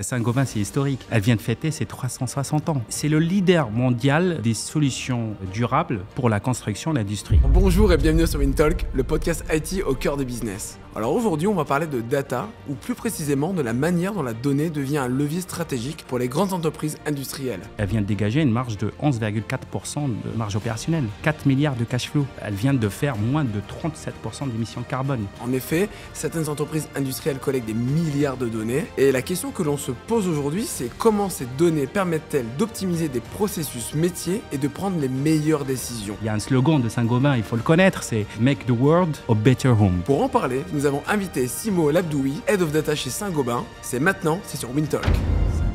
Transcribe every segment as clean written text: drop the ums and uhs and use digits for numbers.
Saint-Gobain, c'est historique. Elle vient de fêter ses 360 ans. C'est le leader mondial des solutions durables pour la construction et l'industrie. Bonjour et bienvenue sur InTalk, le podcast IT au cœur des business. Alors aujourd'hui, on va parler de data, ou plus précisément de la manière dont la donnée devient un levier stratégique pour les grandes entreprises industrielles. Elle vient de dégager une marge de 11,4% de marge opérationnelle, 4 milliards de cash flow. Elle vient de faire moins de 37% d'émissions carbone. En effet, certaines entreprises industrielles collectent des milliards de données, et la question que l'on se pose aujourd'hui, c'est comment ces données permettent-elles d'optimiser des processus métiers et de prendre les meilleures décisions. Il y a un slogan de Saint-Gobain, il faut le connaître, c'est « Make the world a better home ». Pour en parler, nous avons invité Simo Labdoui, Head of Data chez Saint-Gobain. C'est maintenant, c'est sur InTalk.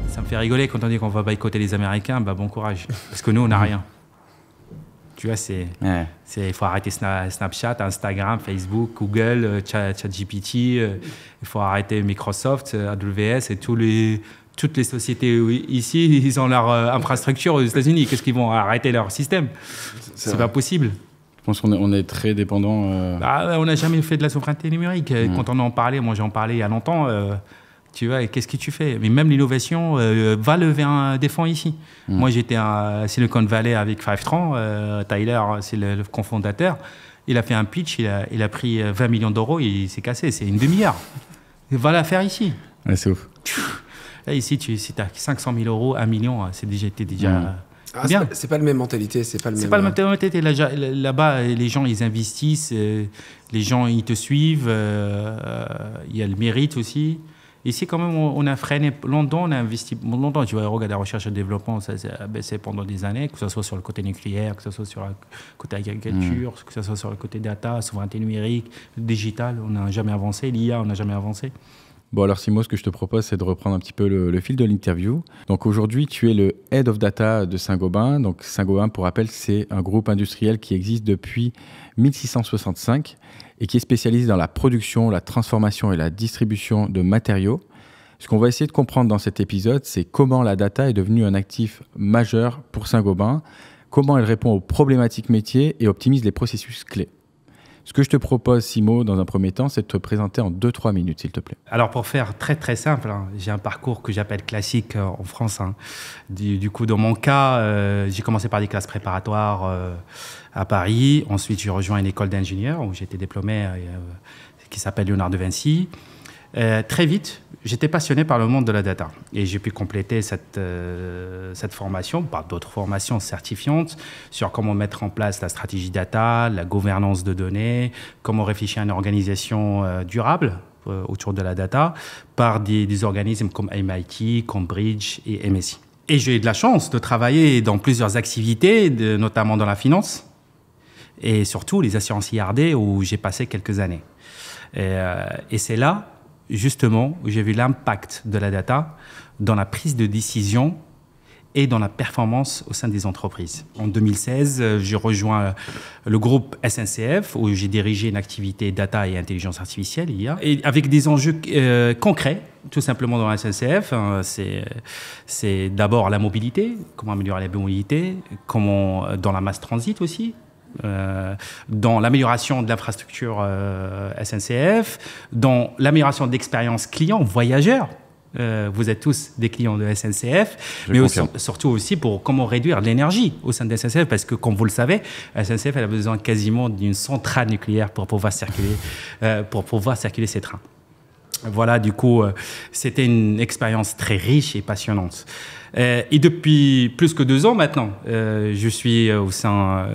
Ça me fait rigoler quand on dit qu'on va boycotter les Américains, bon courage, parce que nous, on n'a rien. Tu vois, il faut arrêter Snapchat, Instagram, Facebook, Google, ChatGPT. Il faut arrêter Microsoft, AWS et toutes les sociétés ici, ils ont leur infrastructure aux États-Unis. Qu'est-ce qu'ils vont arrêter leur système? C'est pas possible. Je pense qu'on est très dépendant. On n'a jamais fait de la souveraineté numérique. Quand on en parlait, moi j'en parlais il y a longtemps. Tu vois, qu'est-ce que tu fais? Mais même l'innovation va lever des fonds ici. Moi, j'étais à Silicon Valley avec Fivetran. Tyler, c'est le cofondateur. Il a fait un pitch, il a pris 20 millions d'euros, il s'est cassé. C'est une demi-heure. Il va la faire ici. Ouais, c'est ouf. Là, ici, si tu as 500 000 euros, 1 million, c'est déjà bien. C'est pas la même mentalité. C'est pas la même mentalité. Là-bas, les gens, ils investissent. Les gens, ils te suivent. Il y a le mérite aussi. Ici, quand même, on a freiné longtemps, on a investi longtemps. Tu vois, regarde la recherche et le développement, ça a baissé pendant des années, que ce soit sur le côté nucléaire, que ce soit sur le côté agriculture, que ce soit sur le côté data, souveraineté numérique, digital, on n'a jamais avancé. L'IA, on n'a jamais avancé. Bon, alors Simo, ce que je te propose, c'est de reprendre un petit peu le fil de l'interview. Donc aujourd'hui, tu es le Head of Data de Saint-Gobain. Donc Saint-Gobain, pour rappel, c'est un groupe industriel qui existe depuis 1665 et qui est spécialisé dans la production, la transformation et la distribution de matériaux. Ce qu'on va essayer de comprendre dans cet épisode, c'est comment la data est devenue un actif majeur pour Saint-Gobain, comment elle répond aux problématiques métiers et optimise les processus clés. Ce que je te propose, Simo, dans un premier temps, c'est de te présenter en 2-3 minutes, s'il te plaît. Alors, pour faire très, très simple, j'ai un parcours que j'appelle classique en France. Du coup, dans mon cas, j'ai commencé par des classes préparatoires à Paris. Ensuite, j'ai rejoint une école d'ingénieur où j'étais diplômé qui s'appelle Léonard de Vinci. Très vite, j'étais passionné par le monde de la data et j'ai pu compléter cette formation par d'autres formations certifiantes sur comment mettre en place la stratégie data, la gouvernance de données, comment réfléchir à une organisation durable autour de la data par des organismes comme MIT, Cambridge et MSI. Et j'ai eu de la chance de travailler dans plusieurs activités, notamment dans la finance et surtout les assurances IRD où j'ai passé quelques années. Et c'est là justement, j'ai vu l'impact de la data dans la prise de décision et dans la performance au sein des entreprises. En 2016, j'ai rejoint le groupe SNCF où j'ai dirigé une activité data et intelligence artificielle, IA, et avec des enjeux concrets, tout simplement dans la SNCF. C'est d'abord la mobilité, comment améliorer la mobilité, comment dans la mass transit aussi. Dans l'amélioration de l'infrastructure SNCF, dans l'amélioration de l'expérience client, voyageur. Vous êtes tous des clients de SNCF, mais surtout aussi pour comment réduire l'énergie au sein de SNCF, parce que, comme vous le savez, SNCF elle a besoin quasiment d'une centrale nucléaire pour pouvoir circuler ses trains. Voilà, du coup, c'était une expérience très riche et passionnante. Et depuis plus que 2 ans maintenant, je suis au sein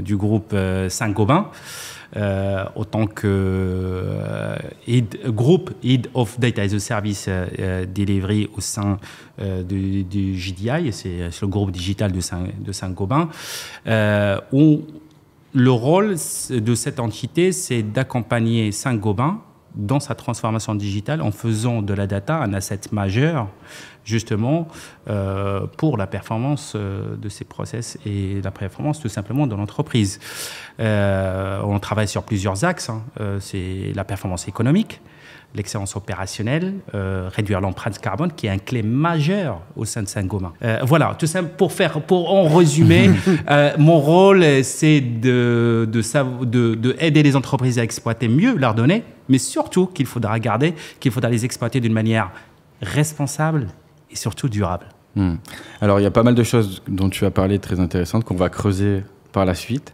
du groupe Saint-Gobain, autant que groupe Head of Data as a Service Delivery au sein du GDI, c'est le groupe digital de Saint-Gobain, où le rôle de cette entité, c'est d'accompagner Saint-Gobain dans sa transformation digitale en faisant de la data un asset majeur justement pour la performance de ces process et la performance tout simplement de l'entreprise. On travaille sur plusieurs axes. C'est la performance économique, l'excellence opérationnelle, réduire l'empreinte carbone, qui est un clé majeur au sein de Saint-Gobain. Voilà, tout simple, pour en résumer, mon rôle, c'est de aider les entreprises à exploiter mieux leurs données, mais surtout qu'il faudra les exploiter d'une manière responsable et surtout durable. Alors, il y a pas mal de choses dont tu as parlé très intéressantes qu'on va creuser par la suite.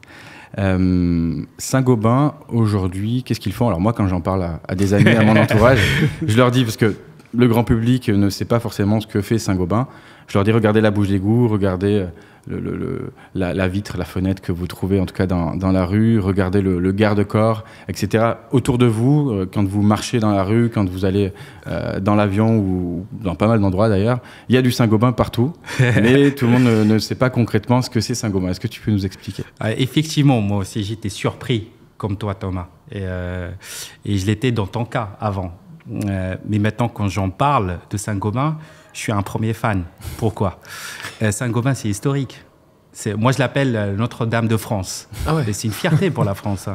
Saint-Gobain, aujourd'hui, qu'est-ce qu'ils font? Alors moi, quand j'en parle à des amis, à mon entourage, je leur dis, parce que le grand public ne sait pas forcément ce que fait Saint-Gobain, je leur dis, regardez la bouche d'égout, regardez la vitre, la fenêtre que vous trouvez en tout cas dans la rue, regardez le garde-corps, etc. Autour de vous, quand vous marchez dans la rue, quand vous allez dans l'avion ou dans pas mal d'endroits d'ailleurs, il y a du Saint-Gobain partout, mais tout le monde ne sait pas concrètement ce que c'est Saint-Gobain. Est-ce que tu peux nous expliquer? Effectivement, moi aussi j'étais surpris, comme toi Thomas, et je l'étais dans ton cas avant. Mais maintenant, quand j'en parle de Saint-Gobain, je suis un premier fan. Pourquoi? Saint-Gobain, c'est historique. Moi, je l'appelle Notre-Dame de France. Ah ouais. C'est une fierté pour la France.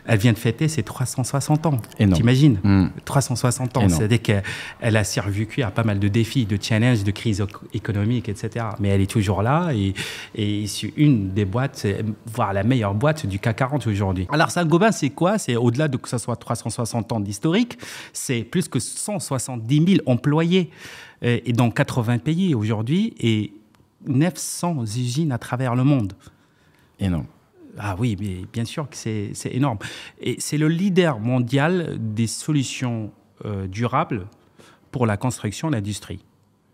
Elle vient de fêter ses 360 ans. T'imagines? 360 ans. C'est-à-dire qu'elle a survécu à pas mal de défis, de challenges, de crises économiques, etc. Mais elle est toujours là et c'est une des boîtes, voire la meilleure boîte du CAC 40 aujourd'hui. Alors, Saint-Gobain, c'est quoi? C'est au-delà de que ce soit 360 ans d'historique, c'est plus que 170 000 employés et dans 80 pays aujourd'hui et 900 usines à travers le monde. Énorme. Ah oui, mais bien sûr que c'est énorme. Et c'est le leader mondial des solutions durables pour la construction et l'industrie.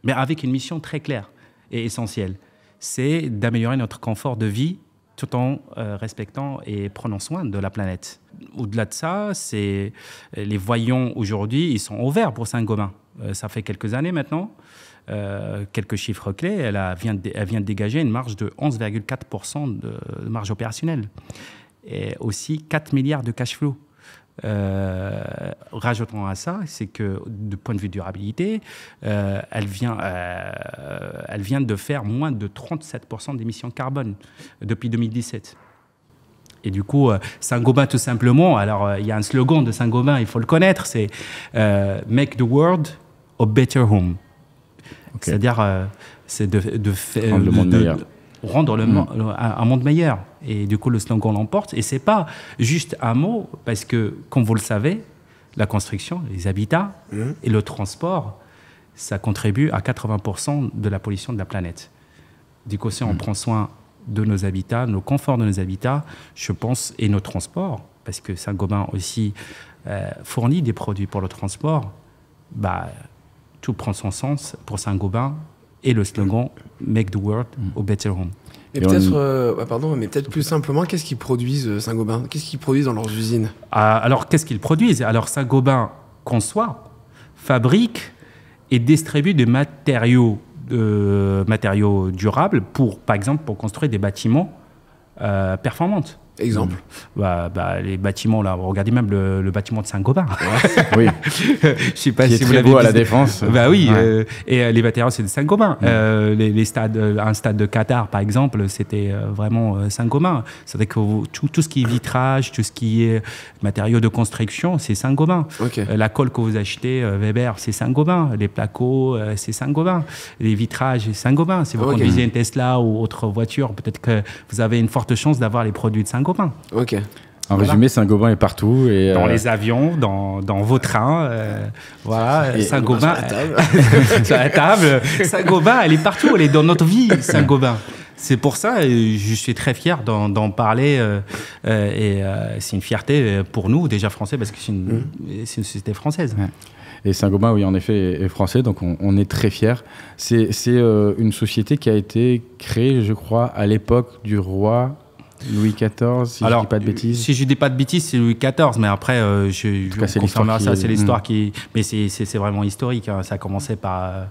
Mais avec une mission très claire et essentielle. C'est d'améliorer notre confort de vie tout en respectant et prenant soin de la planète. Au-delà de ça, les voyants aujourd'hui, ils sont au vert pour Saint-Gobain. Ça fait quelques années maintenant. Quelques chiffres clés, elle vient de dégager une marge de 11,4% de marge opérationnelle et aussi 4 milliards de cash flow. Rajoutons à ça, c'est que de point de vue durabilité, elle vient de faire moins de 37% d'émissions de carbone depuis 2017. Et du coup, Saint-Gobain, tout simplement, alors il y a un slogan de Saint-Gobain, il faut le connaître, c'est « Make the world a better home ». Okay. C'est-à-dire, c'est de rendre le monde meilleur. Rendre un monde meilleur. Et du coup, le slogan l'emporte. Et ce n'est pas juste un mot, parce que, comme vous le savez, la construction, les habitats et le transport, ça contribue à 80% de la pollution de la planète. Du coup, si on prend soin de nos habitats, nos conforts de nos habitats, je pense, et nos transports, parce que Saint-Gobain aussi fournit des produits pour le transport, tout prend son sens pour Saint-Gobain et le slogan « Make the world a better home ». Et peut-être, mais peut-être plus simplement, qu'est-ce qu'ils produisent Saint-Gobain? Qu'est-ce qu'ils produisent dans leurs usines? Alors, qu'est-ce qu'ils produisent? Alors, Saint-Gobain conçoit, fabrique et distribue des matériaux durables par exemple, pour construire des bâtiments performants. Exemple. Les bâtiments, là, regardez même le bâtiment de Saint-Gobain. Oui. Je sais pas si vous l'avez beau à la Défense. Oui, et les matériaux, c'est de Saint-Gobain. Les stades, un stade de Qatar, par exemple, c'était vraiment Saint-Gobain. C'est-à-dire que tout ce qui est vitrage, tout ce qui est matériaux de construction, c'est Saint-Gobain. Okay. La colle que vous achetez, Weber, c'est Saint-Gobain. Les placos, c'est Saint-Gobain. Les vitrages, c'est Saint-Gobain. Si vous conduisez une Tesla ou autre voiture, peut-être que vous avez une forte chance d'avoir les produits de Saint-Gobain. Ok. En résumé, Saint-Gobain est partout. Et dans les avions, dans vos trains. Voilà, Saint-Gobain. Sur la table. Saint-Gobain, elle est partout. Elle est dans notre vie, Saint-Gobain. C'est pour ça, je suis très fier d'en parler. Et c'est une fierté pour nous, déjà français, parce que c'est une société française. Ouais. Et Saint-Gobain, oui, en effet, est français, donc on est très fiers. C'est une société qui a été créée, je crois, à l'époque du roi Louis XIV, si je ne dis pas de bêtises. Si je ne dis pas de bêtises, c'est Louis XIV, mais après, je confirmerai ça, c'est l'histoire qui... Mais c'est vraiment historique, hein. Ça a commencé par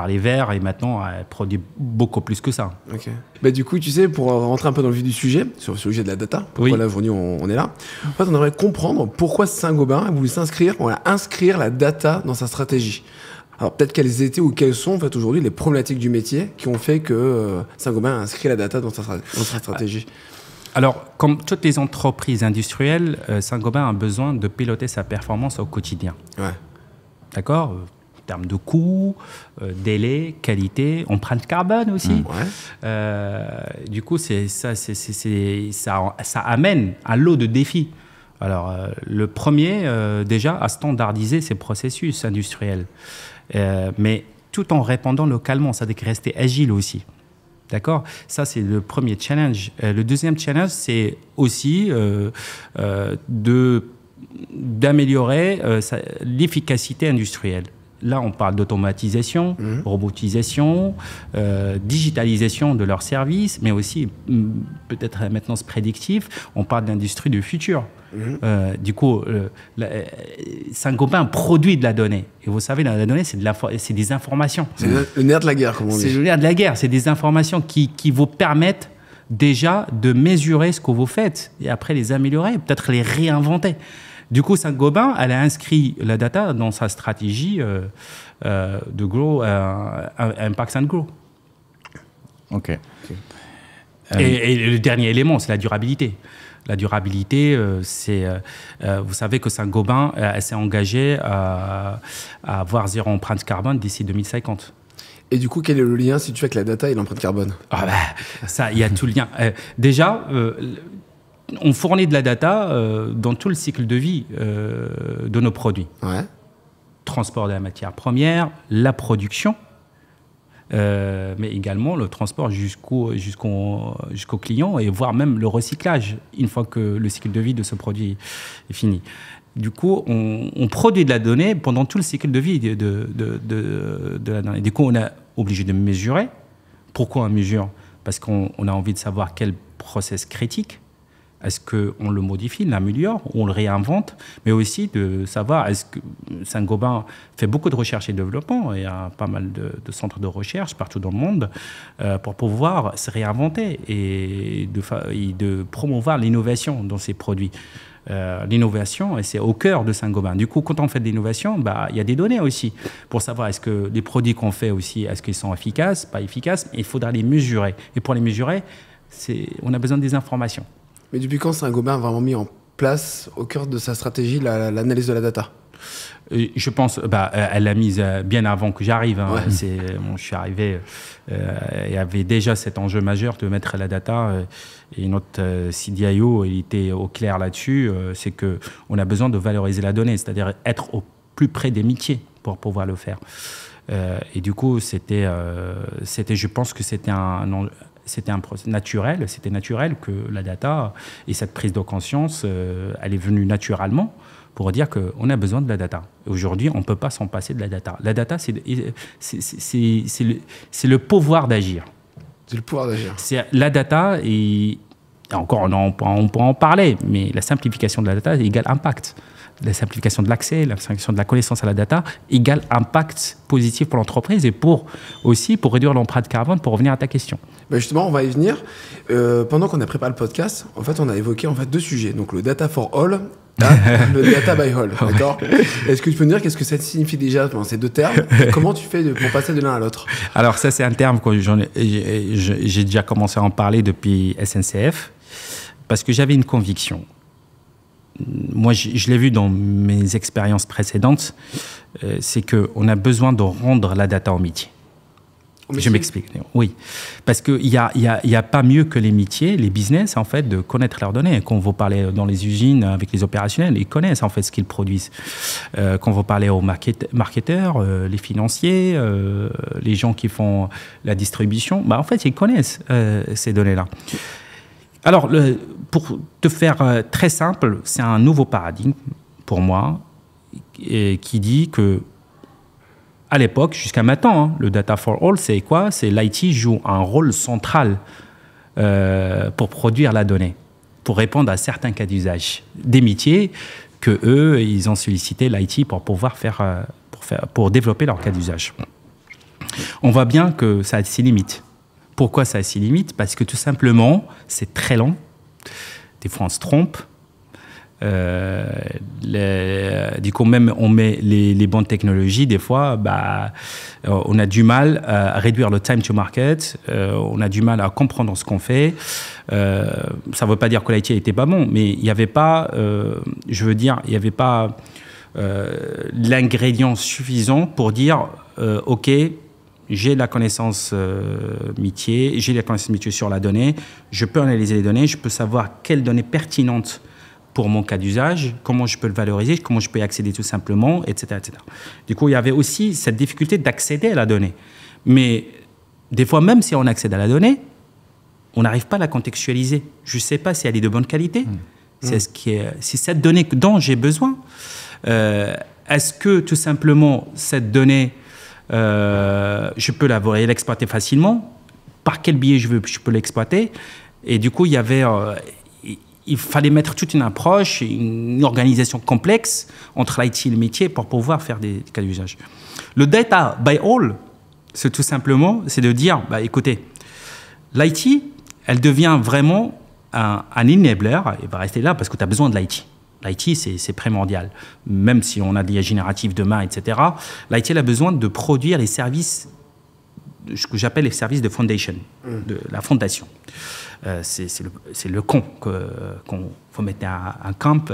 les verres, et maintenant, elle produit beaucoup plus que ça. Ok. Du coup, tu sais, pour rentrer un peu dans le vif du sujet, sur le sujet de la data, pourquoi là, aujourd'hui, on est là, en fait, on aimerait comprendre pourquoi Saint-Gobain a voulu inscrire la data dans sa stratégie. Alors peut-être quelles étaient ou quelles sont en fait aujourd'hui les problématiques du métier qui ont fait que Saint-Gobain a inscrit la data dans sa stratégie. Alors, comme toutes les entreprises industrielles, Saint-Gobain a besoin de piloter sa performance au quotidien. Ouais. D'accord ? En termes de coûts, délai, qualité, empreinte carbone aussi. Ouais. Du coup, ça amène un lot de défis. Alors, le premier, déjà, à standardiser ses processus industriels. mais tout en répondant localement, c'est-à-dire rester agile aussi. D'accord? Ça, c'est le premier challenge. Le deuxième challenge, c'est aussi d'améliorer l'efficacité industrielle. Là, on parle d'automatisation, robotisation, digitalisation de leurs services, mais aussi peut-être maintenance prédictive. On parle d'industrie du futur. Du coup, Saint-Gobain produit de la donnée. Et vous savez, la donnée, c'est des informations. C'est le nerf de la guerre, comme on dit. C'est le nerf de la guerre. C'est des informations qui vous permettent déjà de mesurer ce que vous faites et après les améliorer, peut-être les réinventer. Du coup, Saint-Gobain, elle a inscrit la data dans sa stratégie de Grow, Impact and Grow. OK. Et le dernier élément, c'est la durabilité. La durabilité, vous savez que Saint-Gobain s'est engagé à avoir 0 empreinte carbone d'ici 2050. Et du coup, quel est le lien, si tu fais, avec la data et l'empreinte carbone? Ça, il y a tout le lien. Déjà, on fournit de la data dans tout le cycle de vie de nos produits. Ouais. Transport de la matière première, la production, mais également le transport jusqu'au client et voire même le recyclage une fois que le cycle de vie de ce produit est fini. Du coup, on produit de la donnée pendant tout le cycle de vie de la donnée. Du coup, on est obligé de mesurer. Pourquoi on mesure? Parce qu'on a envie de savoir quel process critique. Est-ce qu'on le modifie, l'améliore, ou on le réinvente? Mais aussi de savoir, est-ce que Saint-Gobain fait beaucoup de recherche et développement, il y a pas mal de centres de recherche partout dans le monde, pour pouvoir se réinventer et de promouvoir l'innovation dans ces produits. L'innovation, c'est au cœur de Saint-Gobain. Du coup, quand on fait de l'innovation, il y a des données aussi pour savoir est-ce que les produits qu'on fait aussi, est-ce qu'ils sont efficaces, pas efficaces. Il faudra les mesurer. Et pour les mesurer, on a besoin des informations. Mais depuis quand Saint-Gobain a vraiment mis en place, au cœur de sa stratégie, l'analyse de la data? Je pense, elle l'a mise bien avant que j'arrive. Hein. Ouais. Je suis arrivé, il y avait déjà cet enjeu majeur de mettre la data. Et notre CDIO, il était au clair là-dessus. C'est qu'on a besoin de valoriser la donnée, c'est-à-dire être au plus près des métiers pour pouvoir le faire. Et du coup, je pense que c'était un processus naturel. C'était naturel que la data et cette prise de conscience, elle est venue naturellement pour dire qu'on a besoin de la data. Aujourd'hui, on ne peut pas s'en passer de la data. La data, c'est le pouvoir d'agir. C'est le pouvoir d'agir. La data, et encore, on pourra en parler, mais la simplification de la data égale impact. La simplification de l'accès, la simplification de la connaissance à la data égale impact positif pour l'entreprise et aussi pour réduire l'empreinte carbone, pour revenir à ta question. Justement, on va y venir. Pendant qu'on a préparé le podcast, en fait, on a évoqué deux sujets. Donc, le data for all, le data by all. D'accord. Est-ce que tu peux nous dire qu'est-ce que ça signifie déjà dans ces deux termes? Comment tu fais pour passer de l'un à l'autre? Alors, ça, c'est un terme que j'ai déjà commencé à en parler depuis SNCF parce que j'avais une conviction. Moi, je l'ai vu dans mes expériences précédentes, c'est qu'on a besoin de rendre la data au métier. Je m'explique. Oui, parce qu'il n'y a pas mieux que les métiers, les business, en fait, de connaître leurs données. Quand vous parlez dans les usines avec les opérationnels, ils connaissent en fait ce qu'ils produisent. Quand vous parlez aux marketeurs, les financiers, les gens qui font la distribution, en fait, ils connaissent ces données-là. Alors, pour te faire très simple, c'est un nouveau paradigme pour moi qui dit que à l'époque, jusqu'à maintenant, le data for all, c'est quoi? C'est l'IT joue un rôle central pour produire la donnée, pour répondre à certains cas d'usage. Des métiers que eux, ils ont sollicité l'IT pour pouvoir pour développer leur cas d'usage. On voit bien que ça a ses limites. Pourquoi ça a ses limites? Parce que tout simplement, c'est très lent. Des fois, on se trompe. Du coup, même on met les bonnes technologies, des fois, on a du mal à réduire le time to market, on a du mal à comprendre ce qu'on fait. Ça ne veut pas dire que l'IT n'était pas bon, mais il n'y avait pas, il n'y avait pas l'ingrédient suffisant pour dire, OK, j'ai la connaissance métier, j'ai la connaissance métier sur la donnée, je peux analyser les données, je peux savoir quelles données pertinentes pour mon cas d'usage, comment je peux le valoriser, comment je peux y accéder tout simplement, etc., etc. Du coup, il y avait aussi cette difficulté d'accéder à la donnée. Mais des fois, même si on accède à la donnée, on n'arrive pas à la contextualiser. Je ne sais pas si elle est de bonne qualité, si cette donnée dont j'ai besoin, est-ce que tout simplement cette donnée, je peux l'exploiter facilement, par quel biais je peux l'exploiter. Et du coup, il fallait mettre toute une approche, une organisation complexe entre l'IT et le métier pour pouvoir faire des cas d'usage. Le data by all, c'est tout simplement, c'est de dire, écoutez, l'IT, elle devient vraiment un enabler, et va rester là parce que tu as besoin de l'IT. L'IT, c'est primordial. Même si on a des génératifs demain, etc., l'IT, elle a besoin de produire les services, ce que j'appelle les services de foundation, de la fondation. C'est le qu'on faut mettre un camp.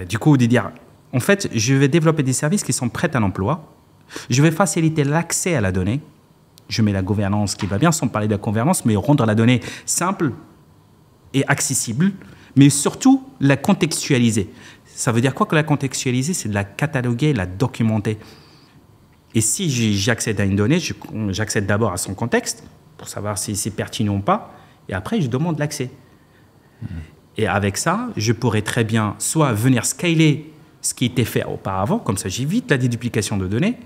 Du coup, de dire, en fait, je vais développer des services qui sont prêts à l'emploi. Je vais faciliter l'accès à la donnée. Je mets la gouvernance qui va bien, sans parler de la gouvernance, mais rendre la donnée simple et accessible, mais surtout la contextualiser. Ça veut dire quoi que la contextualiser? C'est de la cataloguer, la documenter. Et si j'accède à une donnée, j'accède d'abord à son contexte, pour savoir si c'est pertinent ou pas, et après, je demande l'accès. Et avec ça, je pourrais très bien soit venir scaler ce qui était fait auparavant, comme ça j'évite la déduplication de données,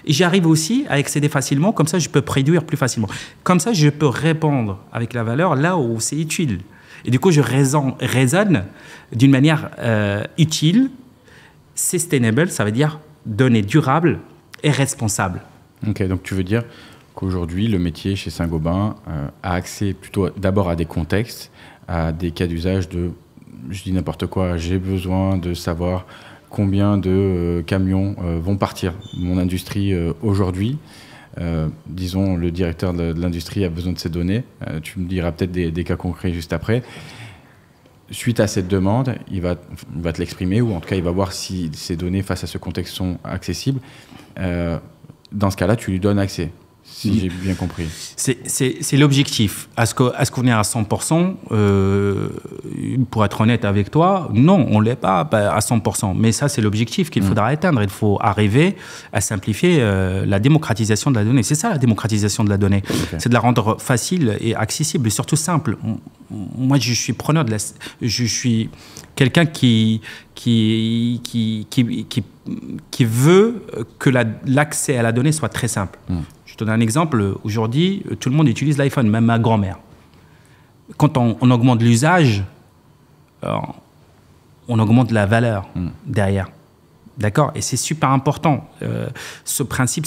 et j'arrive aussi à accéder facilement, comme ça je peux prédire plus facilement. Comme ça, je peux répondre avec la valeur là où c'est utile. Et du coup, je raisonne d'une manière utile, sustainable, ça veut dire données durables et responsables. Ok, donc tu veux dire qu'aujourd'hui, le métier chez Saint-Gobain a accès plutôt d'abord à des contextes, à des cas d'usage de, je dis n'importe quoi, j'ai besoin de savoir combien de camions vont partir de mon industrie aujourd'hui. Disons, le directeur de l'industrie a besoin de ces données. Tu me diras peut-être des cas concrets juste après. Suite à cette demande, il va te l'exprimer, ou en tout cas, il va voir si ces données face à ce contexte sont accessibles. Dans ce cas-là, tu lui donnes accès, si j'ai bien compris. C'est l'objectif. Est-ce qu'on est à 100% pour être honnête avec toi, non, on ne l'est pas à 100%. Mais ça, c'est l'objectif qu'il faudra atteindre. Il faut arriver à simplifier la démocratisation de la donnée. C'est ça, la démocratisation de la donnée. Okay. C'est de la rendre facile et accessible, et surtout simple. Moi, je suis preneur de je suis quelqu'un qui veut que l'accès à la donnée soit très simple. Je te donne un exemple. Aujourd'hui, tout le monde utilise l'iPhone, même ma grand-mère. Quand on augmente l'usage, on augmente la valeur derrière. D'accord? Et c'est super important. Ce principe,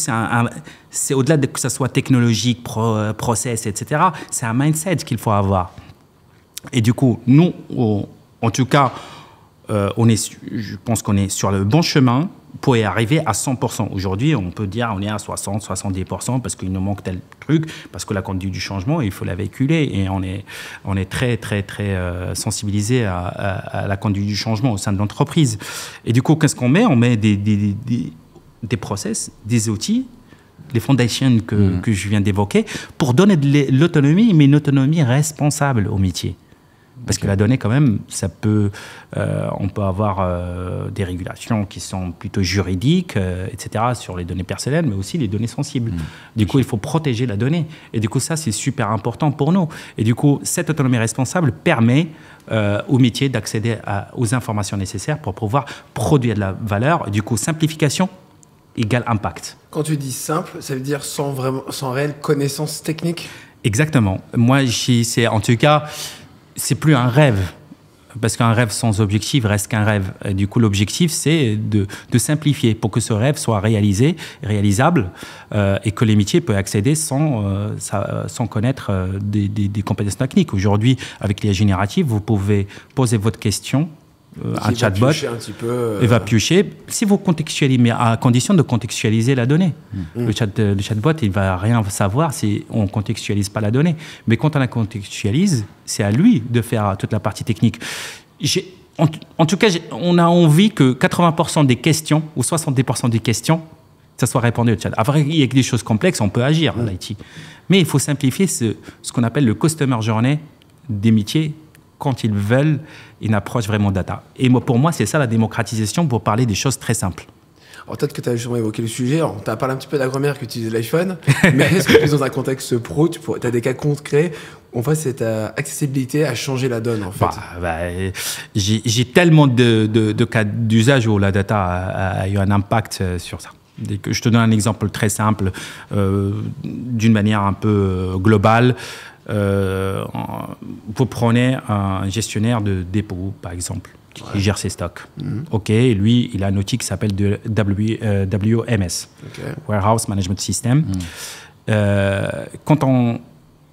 c'est au-delà de que ce soit technologique, process, etc., c'est un mindset qu'il faut avoir. Et du coup, nous, en tout cas, je pense qu'on est sur le bon chemin pour y arriver à 100%. Aujourd'hui, on peut dire qu'on est à 60, 70% parce qu'il nous manque tel truc, parce que la conduite du changement, il faut la véhiculer. Et on est très, très, très sensibilisé à la conduite du changement au sein de l'entreprise. Et du coup, qu'est-ce qu'on met? On met des process, des outils, les foundations que je viens d'évoquer, pour donner de l'autonomie, mais une autonomie responsable au métier. Parce que la donnée, quand même, on peut avoir des régulations qui sont plutôt juridiques, etc., sur les données personnelles, mais aussi les données sensibles. Du coup, il faut protéger la donnée. Et du coup, ça, c'est super important pour nous. Et du coup, cette autonomie responsable permet au métier d'accéder aux informations nécessaires pour pouvoir produire de la valeur. Et du coup, simplification égale impact. Quand tu dis simple, ça veut dire sans réelle connaissance technique? Exactement. Moi, en tout cas... c'est plus un rêve, parce qu'un rêve sans objectif reste qu'un rêve. Et du coup, l'objectif, c'est de simplifier pour que ce rêve soit réalisable, et que les métiers peuvent accéder sans connaître des compétences techniques. Aujourd'hui, avec l'IA générative, vous pouvez poser votre question, un chatbot va piocher. Si vous contextualisez, mais à condition de contextualiser la donnée. Le chatbot, il ne va rien savoir si on ne contextualise pas la donnée. Mais quand on la contextualise, c'est à lui de faire toute la partie technique. En tout cas, on a envie que 80% des questions, ou 70% des questions, ça soit répondu au chat. Après, il y a des choses complexes, on peut agir en IT. Mais il faut simplifier ce qu'on appelle le customer journey des métiers quand ils veulent une approche vraiment data. Et pour moi, c'est ça la démocratisation pour parler des choses très simples. Alors peut-être que tu as justement évoqué le sujet, tu as parlé un petit peu de la grand-mère qui utilise l'iPhone, mais est-ce que dans un contexte pro, tu as des cas concrets où en fait cette accessibilité a changé la donne en fait? J'ai tellement de cas d'usage où la data a eu un impact sur ça. Je te donne un exemple très simple, d'une manière un peu globale. Vous prenez un gestionnaire de dépôt, par exemple, qui gère ses stocks. OK, lui, il a un outil qui s'appelle WMS, Warehouse Management System. Quand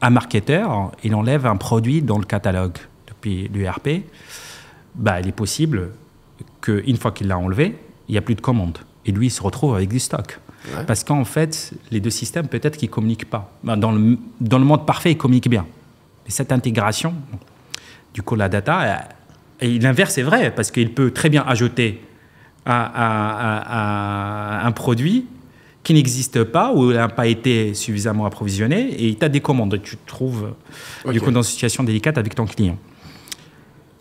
un marketeur, il enlève un produit dans le catalogue depuis l'URP, il est possible qu'une fois qu'il l'a enlevé, il n'y a plus de commande. Et lui, il se retrouve avec du stock. Ouais. Parce qu'en fait, les deux systèmes, peut-être qu'ils ne communiquent pas. Dans le monde parfait, ils communiquent bien. Mais cette intégration, du coup, la data, et l'inverse est vrai, parce qu'il peut très bien ajouter un produit qui n'existe pas ou n'a pas été suffisamment approvisionné, et tu as des commandes. Tu te trouves du coup, dans une situation délicate avec ton client.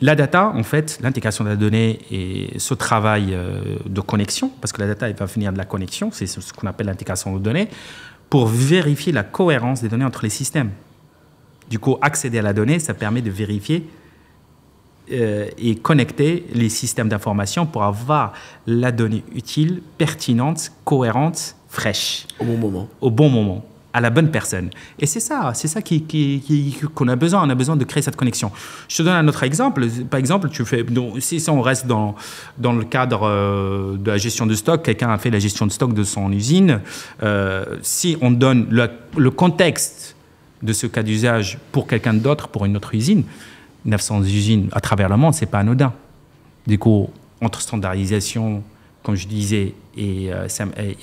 La data, en fait, l'intégration de la donnée et ce travail de connexion, parce que la data, elle va venir de la connexion, c'est ce qu'on appelle l'intégration de données, pour vérifier la cohérence des données entre les systèmes. Du coup, accéder à la donnée, ça permet de vérifier et connecter les systèmes d'information pour avoir la donnée utile, pertinente, cohérente, fraîche. Au bon moment. Au bon moment. À la bonne personne. Et c'est ça qu'on a besoin. On a besoin de créer cette connexion. Je te donne un autre exemple. Par exemple, si on reste dans le cadre de la gestion de stock, quelqu'un a fait la gestion de stock de son usine. Si on donne le contexte de ce cas d'usage pour quelqu'un d'autre, pour une autre usine, 900 usines à travers le monde, ce n'est pas anodin. Du coup, entre standardisation, comme je disais, et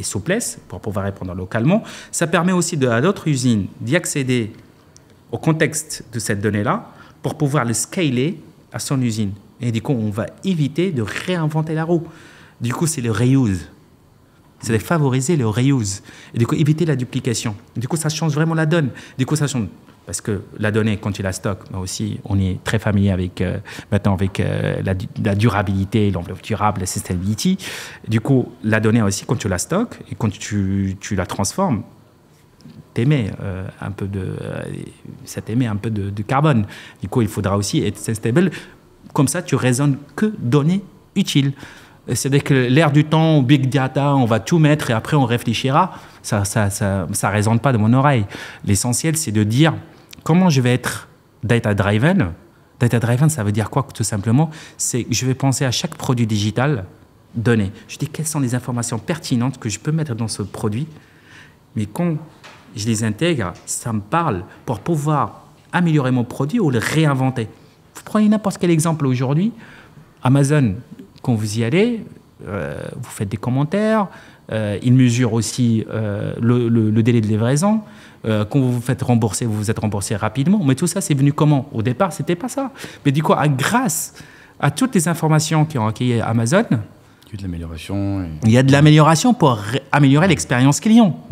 souplesse pour pouvoir répondre localement, ça permet aussi à d'autres usines d'y accéder au contexte de cette donnée-là pour pouvoir le scaler à son usine. Et du coup, on va éviter de réinventer la roue. Du coup, c'est le reuse. C'est de favoriser le reuse. Et du coup, éviter la duplication. Et du coup, ça change vraiment la donne. Du coup, ça change. Parce que la donnée, quand tu la stockes, aussi, on est très familier avec, maintenant avec la durabilité, l'enveloppe durable, la sustainability. Du coup, la donnée aussi, quand tu la stockes et quand tu la transformes, ça t'émet un peu de carbone. Du coup, il faudra aussi être sustainable. Comme ça, tu raisonnes que données utiles. C'est-à-dire que l'ère du temps, big data, on va tout mettre et après on réfléchira. Ça résonne pas de mon oreille. L'essentiel, c'est de dire comment je vais être data-driven. Data-driven, ça veut dire quoi, tout simplement? C'est que je vais penser à chaque produit digital donné. Je dis quelles sont les informations pertinentes que je peux mettre dans ce produit. Mais quand je les intègre, ça me parle pour pouvoir améliorer mon produit ou le réinventer. Vous prenez n'importe quel exemple aujourd'hui. Amazon, quand vous y allez, vous faites des commentaires. Il mesure aussi le délai de livraison. Quand vous vous faites rembourser, vous vous êtes remboursé rapidement. Mais tout ça, c'est venu comment? Au départ, ce n'était pas ça. Mais du coup, grâce à toutes les informations qui ont accueilli Amazon, il y a de l'amélioration. Il y a de l'amélioration pour améliorer l'expérience client.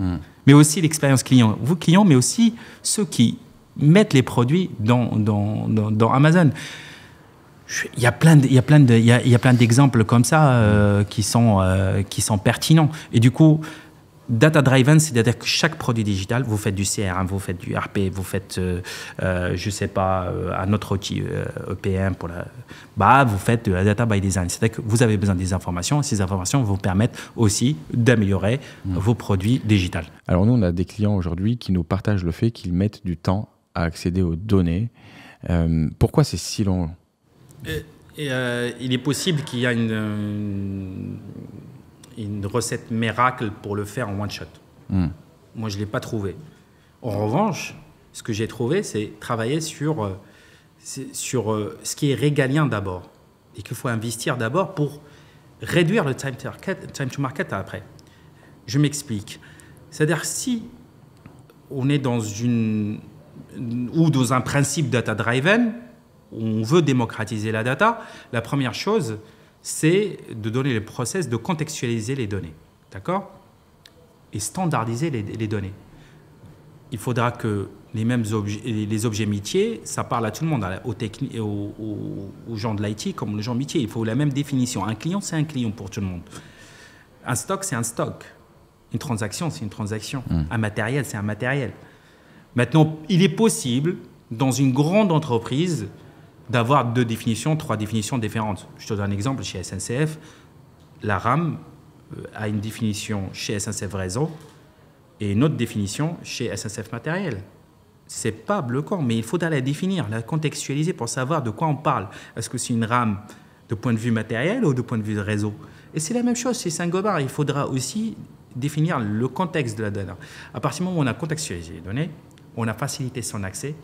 Mais aussi l'expérience client. Vous, clients, mais aussi ceux qui mettent les produits dans Amazon. Il y a plein d'exemples comme ça qui sont pertinents. Et du coup, data-driven, c'est-à-dire que chaque produit digital, vous faites du CRM, vous faites du RP, vous faites, je ne sais pas, un autre outil EPM pour vous faites de la data by design. C'est-à-dire que vous avez besoin des informations et ces informations vous permettent aussi d'améliorer vos produits digitaux. Alors nous, on a des clients aujourd'hui qui nous partagent le fait qu'ils mettent du temps à accéder aux données. Pourquoi c'est si long ? Il est possible qu'il y ait une recette miracle pour le faire en one shot. Moi, je ne l'ai pas trouvé. En revanche, ce que j'ai trouvé, c'est travailler sur ce qui est régalien d'abord et qu'il faut investir d'abord pour réduire le time to market après. Je m'explique. C'est-à-dire si on est dans un principe data-driven, on veut démocratiser la data, la première chose, c'est de donner le process de contextualiser les données, d'accord? Et standardiser les données. il faudra que les objets métiers, ça parle à tout le monde, aux gens de l'IT comme aux gens métiers. Il faut la même définition. Un client, c'est un client pour tout le monde. Un stock, c'est un stock. Une transaction, c'est une transaction. Un matériel, c'est un matériel. Maintenant, il est possible, dans une grande entreprise, d'avoir 2 définitions, 3 définitions différentes. Je te donne un exemple. Chez SNCF, la RAM a une définition chez SNCF Réseau et une autre définition chez SNCF Matériel. C'est pas bloquant, mais il faudra la définir, la contextualiser pour savoir de quoi on parle. Est-ce que c'est une RAM de point de vue matériel ou de point de vue de réseau? Et c'est la même chose chez Saint-Gobain. Il faudra aussi définir le contexte de la donnée. À partir du moment où on a contextualisé les données, on a facilité son accès.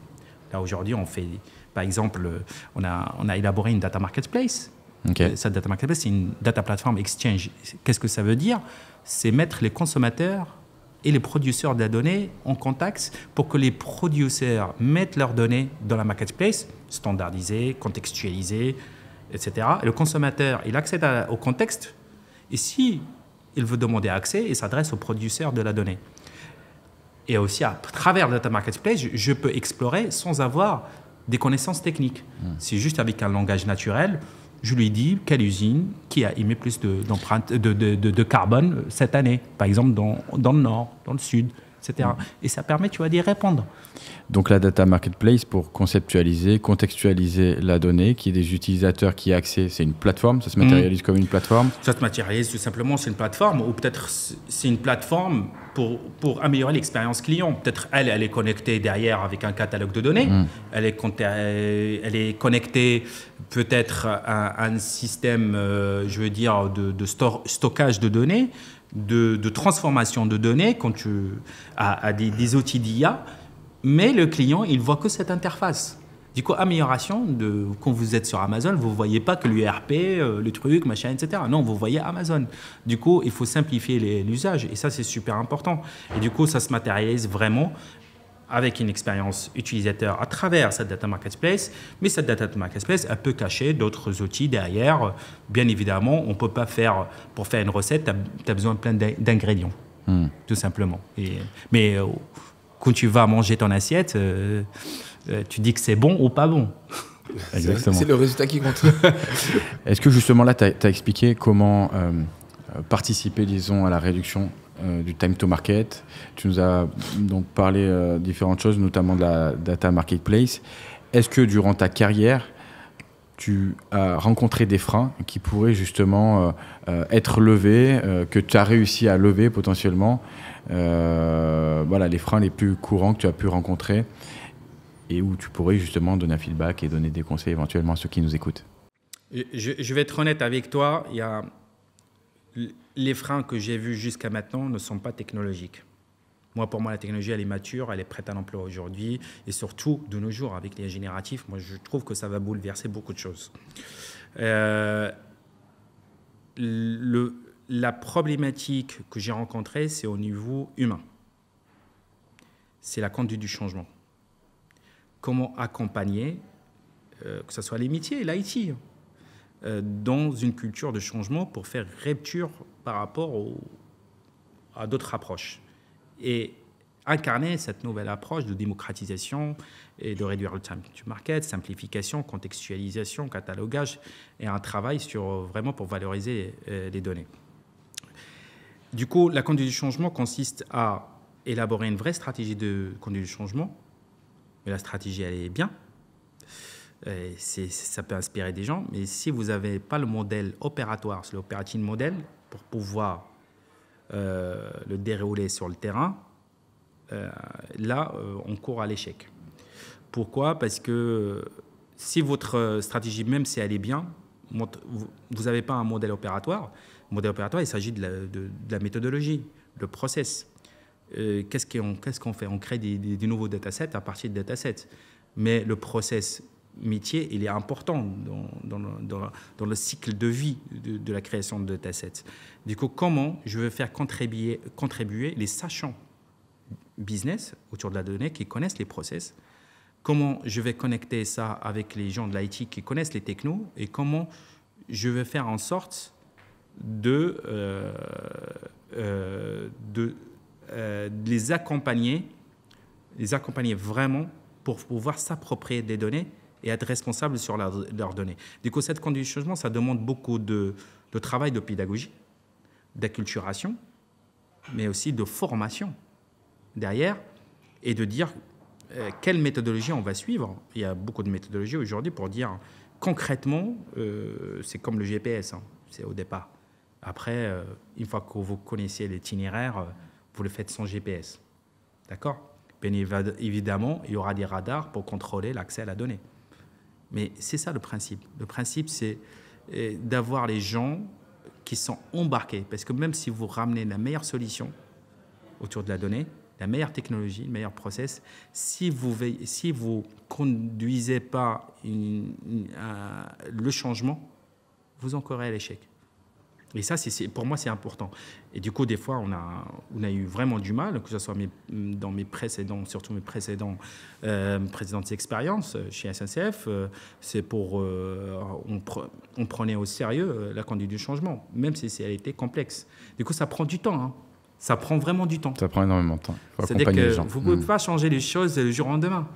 Là, aujourd'hui, on fait, par exemple, on a élaboré une data marketplace. Okay. Cette data marketplace, c'est une data platform exchange. Qu'est-ce que ça veut dire? C'est mettre les consommateurs et les producteurs de la donnée en contact pour que les producteurs mettent leurs données dans la marketplace, standardisées, contextualisées, etc. Et le consommateur, il accède au contexte. Et si il veut demander accès, il s'adresse au producteur de la donnée. Et aussi, à travers le data marketplace, je peux explorer sans avoir des connaissances techniques. C'est juste avec un langage naturel. Je lui dis quelle usine qui a émis plus d'empreintes de carbone cette année, par exemple dans le nord, dans le sud, etc. Et ça permet, tu vois, d'y répondre. Donc la data marketplace, pour conceptualiser, contextualiser la donnée, qui est des utilisateurs qui y accès, c'est une plateforme, ça se matérialise comme une plateforme? Ça se matérialise tout simplement, c'est une plateforme, ou peut-être c'est une plateforme pour améliorer l'expérience client. Peut-être elle est connectée derrière avec un catalogue de données, elle est connectée peut-être à un système, je veux dire, de stockage de données, de transformation de données à des outils d'IA. Mais le client, il voit que cette interface. Du coup, amélioration, quand vous êtes sur Amazon, vous ne voyez pas que l'URP, le truc, machin, etc. Non, vous voyez Amazon. Du coup, il faut simplifier l'usage. Et ça, c'est super important. Et du coup, ça se matérialise vraiment avec une expérience utilisateur à travers cette data marketplace. Mais cette data marketplace, elle peut cacher d'autres outils derrière. Bien évidemment, on ne peut pas faire, pour faire une recette, tu as besoin de plein d'ingrédients, tout simplement. Mais quand tu vas manger ton assiette, tu dis que c'est bon ou pas bon. Exactement. C'est le résultat qui compte. Est-ce que justement là, tu as expliqué comment participer, disons, à la réduction du time to market? Tu nous as donc parlé de différentes choses, notamment de la data marketplace. Est-ce que durant ta carrière, tu as rencontré des freins qui pourraient justement être levés, que tu as réussi à lever potentiellement? Voilà, les freins les plus courants que tu as pu rencontrer et où tu pourrais justement donner un feedback et donner des conseils éventuellement à ceux qui nous écoutent. Je vais être honnête avec toi, les freins que j'ai vus jusqu'à maintenant ne sont pas technologiques. Pour moi, la technologie, elle est mature, elle est prête à l'emploi aujourd'hui et surtout, de nos jours, avec les génératifs, moi, je trouve que ça va bouleverser beaucoup de choses. La problématique que j'ai rencontrée, c'est au niveau humain. C'est la conduite du changement. Comment accompagner, que ce soit les métiers et l'IT, dans une culture de changement pour faire rupture par rapport à d'autres approches. Et incarner cette nouvelle approche de démocratisation et de réduire le time to market, simplification, contextualisation, catalogage et un travail vraiment pour valoriser les données. Du coup, la conduite du changement consiste à élaborer une vraie stratégie de conduite du changement. Mais la stratégie, elle est bien. Ça peut inspirer des gens. Mais si vous n'avez pas le modèle opératoire, c'est l'operating model, pour pouvoir le dérouler sur le terrain, là, on court à l'échec. Pourquoi? Parce que si votre stratégie, même si elle est bien, vous n'avez pas un modèle opératoire. Le modèle opératoire, il s'agit de la méthodologie, le process. Qu'est-ce qu'on fait? On crée des nouveaux datasets à partir de datasets. Mais le process métier, il est important dans le cycle de vie de la création de datasets. Du coup, comment je veux faire contribuer les sachants business autour de la donnée qui connaissent les process? Comment je vais connecter ça avec les gens de l'IT qui connaissent les technos? Et comment je vais faire en sorte de les accompagner les accompagner vraiment pour pouvoir s'approprier des données et être responsable sur leurs données. Du coup, cette conduite du changement, ça demande beaucoup de travail de pédagogie, d'acculturation, mais aussi de formation derrière, et de dire quelle méthodologie on va suivre. Il y a beaucoup de méthodologies aujourd'hui pour dire concrètement, c'est comme le GPS, hein, c'est au départ. Après, une fois que vous connaissez l'itinéraire, vous le faites sans GPS. D'accord ? Bien évidemment, il y aura des radars pour contrôler l'accès à la donnée. Mais c'est ça le principe. Le principe, c'est d'avoir les gens qui sont embarqués. Parce que même si vous ramenez la meilleure solution autour de la donnée, la meilleure technologie, le meilleur process, si vous ne conduisez pas le changement, vous encourez à l'échec. Et ça, pour moi, c'est important. Et du coup, des fois, on a eu vraiment du mal, que ce soit surtout mes précédentes expériences chez SNCF, c'est on prenait au sérieux la conduite du changement, même si elle était complexe. Du coup, ça prend du temps, hein. Ça prend vraiment du temps. Ça prend énormément de temps. Il faut C'est-à-dire accompagner les que gens. vous ne pouvez pas changer les choses du jour au lendemain.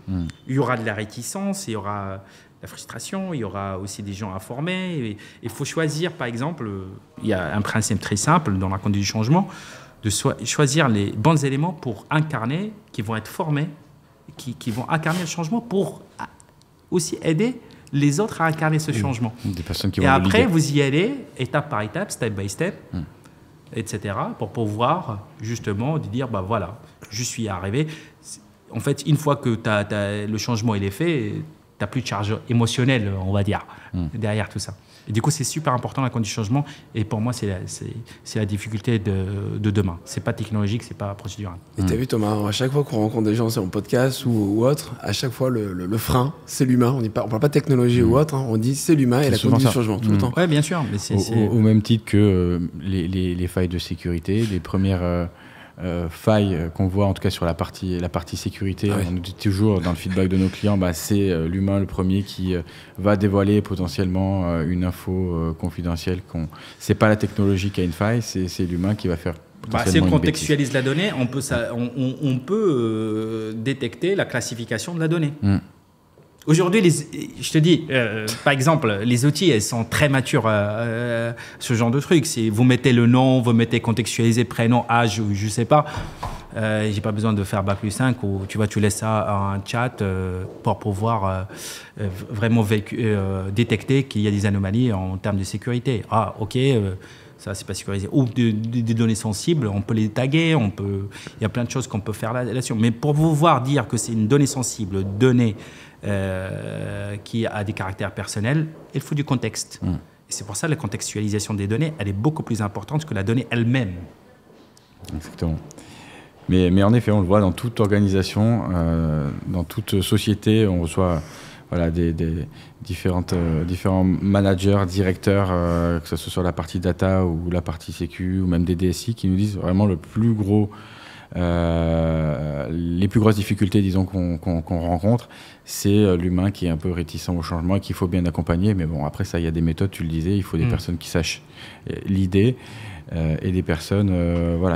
Il y aura de la réticence, il y aura la frustration, il y aura aussi des gens à former. Il faut choisir, par exemple, il y a un principe très simple dans la conduite du changement, de choisir les bons éléments pour incarner, qui vont être formés, qui vont incarner le changement pour aussi aider les autres à incarner ce changement. Des personnes qui Et vont après, vous y allez étape par étape, step by step, etc., pour pouvoir justement dire, bah voilà, je suis arrivé. En fait, une fois que le changement il est fait, tu n'as plus de charge émotionnelle, on va dire, derrière tout ça. Et du coup, c'est super important la conduite du changement. Et pour moi, c'est la difficulté de demain. C'est pas technologique, c'est pas procédural. Et t'as vu, Thomas, à chaque fois qu'on rencontre des gens, c'est en podcast ou autre, à chaque fois, le frein, c'est l'humain. On parle pas de technologie ou autre, hein, on dit c'est l'humain et la conduite du changement, tout le temps. Oui, bien sûr. Mais au même titre que les failles de sécurité, les premières failles qu'on voit, en tout cas sur la partie sécurité, on nous dit toujours dans le feedback de nos clients, c'est l'humain le premier qui va dévoiler potentiellement une info confidentielle. C'est pas la technologie qui a une faille, c'est l'humain qui va faire si on contextualise la donnée, on peut détecter la classification de la donnée. Aujourd'hui, je te dis, par exemple, les outils, elles sont très matures, ce genre de truc. Si vous mettez le nom, vous mettez contextualisé, prénom, âge, ou je sais pas. J'ai pas besoin de faire Bac+5 ou tu laisses ça à un chat pour pouvoir vraiment détecter qu'il y a des anomalies en termes de sécurité. Ah, ok. Ça, c'est pas sécurisé. Ou des données sensibles, on peut les taguer, il y a plein de choses qu'on peut faire là-dessus. Mais pour pouvoir dire que c'est une donnée sensible, donnée qui a des caractères personnels, il faut du contexte. Et c'est pour ça que la contextualisation des données, elle est beaucoup plus importante que la donnée elle-même. Exactement. Mais en effet, on le voit dans toute organisation, dans toute société, on reçoit des différents managers, directeurs, que ce soit sur la partie data ou la partie sécu, ou même des DSI, qui nous disent vraiment les plus grosses difficultés, disons, qu'on rencontre, c'est l'humain qui est un peu réticent au changement et qu'il faut bien accompagner. Mais bon, après ça, il y a des méthodes, tu le disais, il faut des personnes qui sachent l'idée et des personnes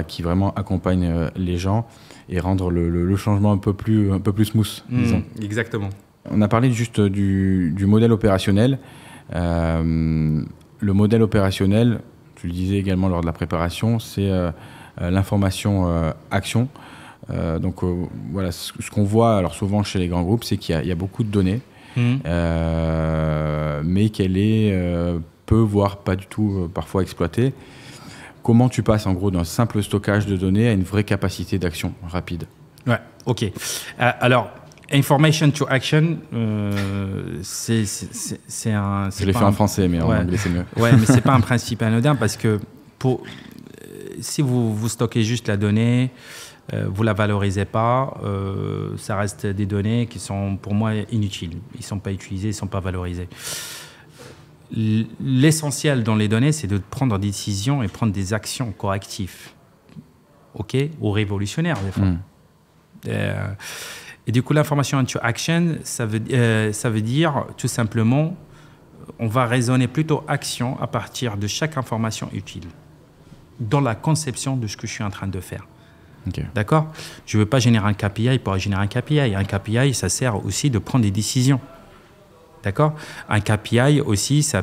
qui vraiment accompagnent les gens et rendre le changement un peu plus smooth, disons. Exactement. On a parlé juste du modèle opérationnel. Le modèle opérationnel, tu le disais également lors de la préparation, c'est l'information action. Donc voilà, ce qu'on voit alors souvent chez les grands groupes, c'est qu'il y a beaucoup de données, mais qu'elle est peu, voire pas du tout parfois exploitée. Comment tu passes en gros d'un simple stockage de données à une vraie capacité d'action rapide? Ouais, ok. Alors, information to action, c'est un... Je l'ai fait en français, mais en anglais c'est mieux. Ouais, mais c'est pas un principe anodin parce que si vous stockez juste la donnée, vous la valorisez pas, ça reste des données qui sont pour moi inutiles. Ils sont pas utilisés, ils sont pas valorisés. L'essentiel dans les données, c'est de prendre des décisions et prendre des actions correctives, ou révolutionnaires des fois. Et du coup, l'information into action, ça veut dire tout simplement, on va raisonner plutôt action à partir de chaque information utile, dans la conception de ce que je suis en train de faire. Okay. D'accord? Je ne veux pas générer un KPI pour générer un KPI. Un KPI, ça sert aussi de prendre des décisions. D'accord? Un KPI aussi, ça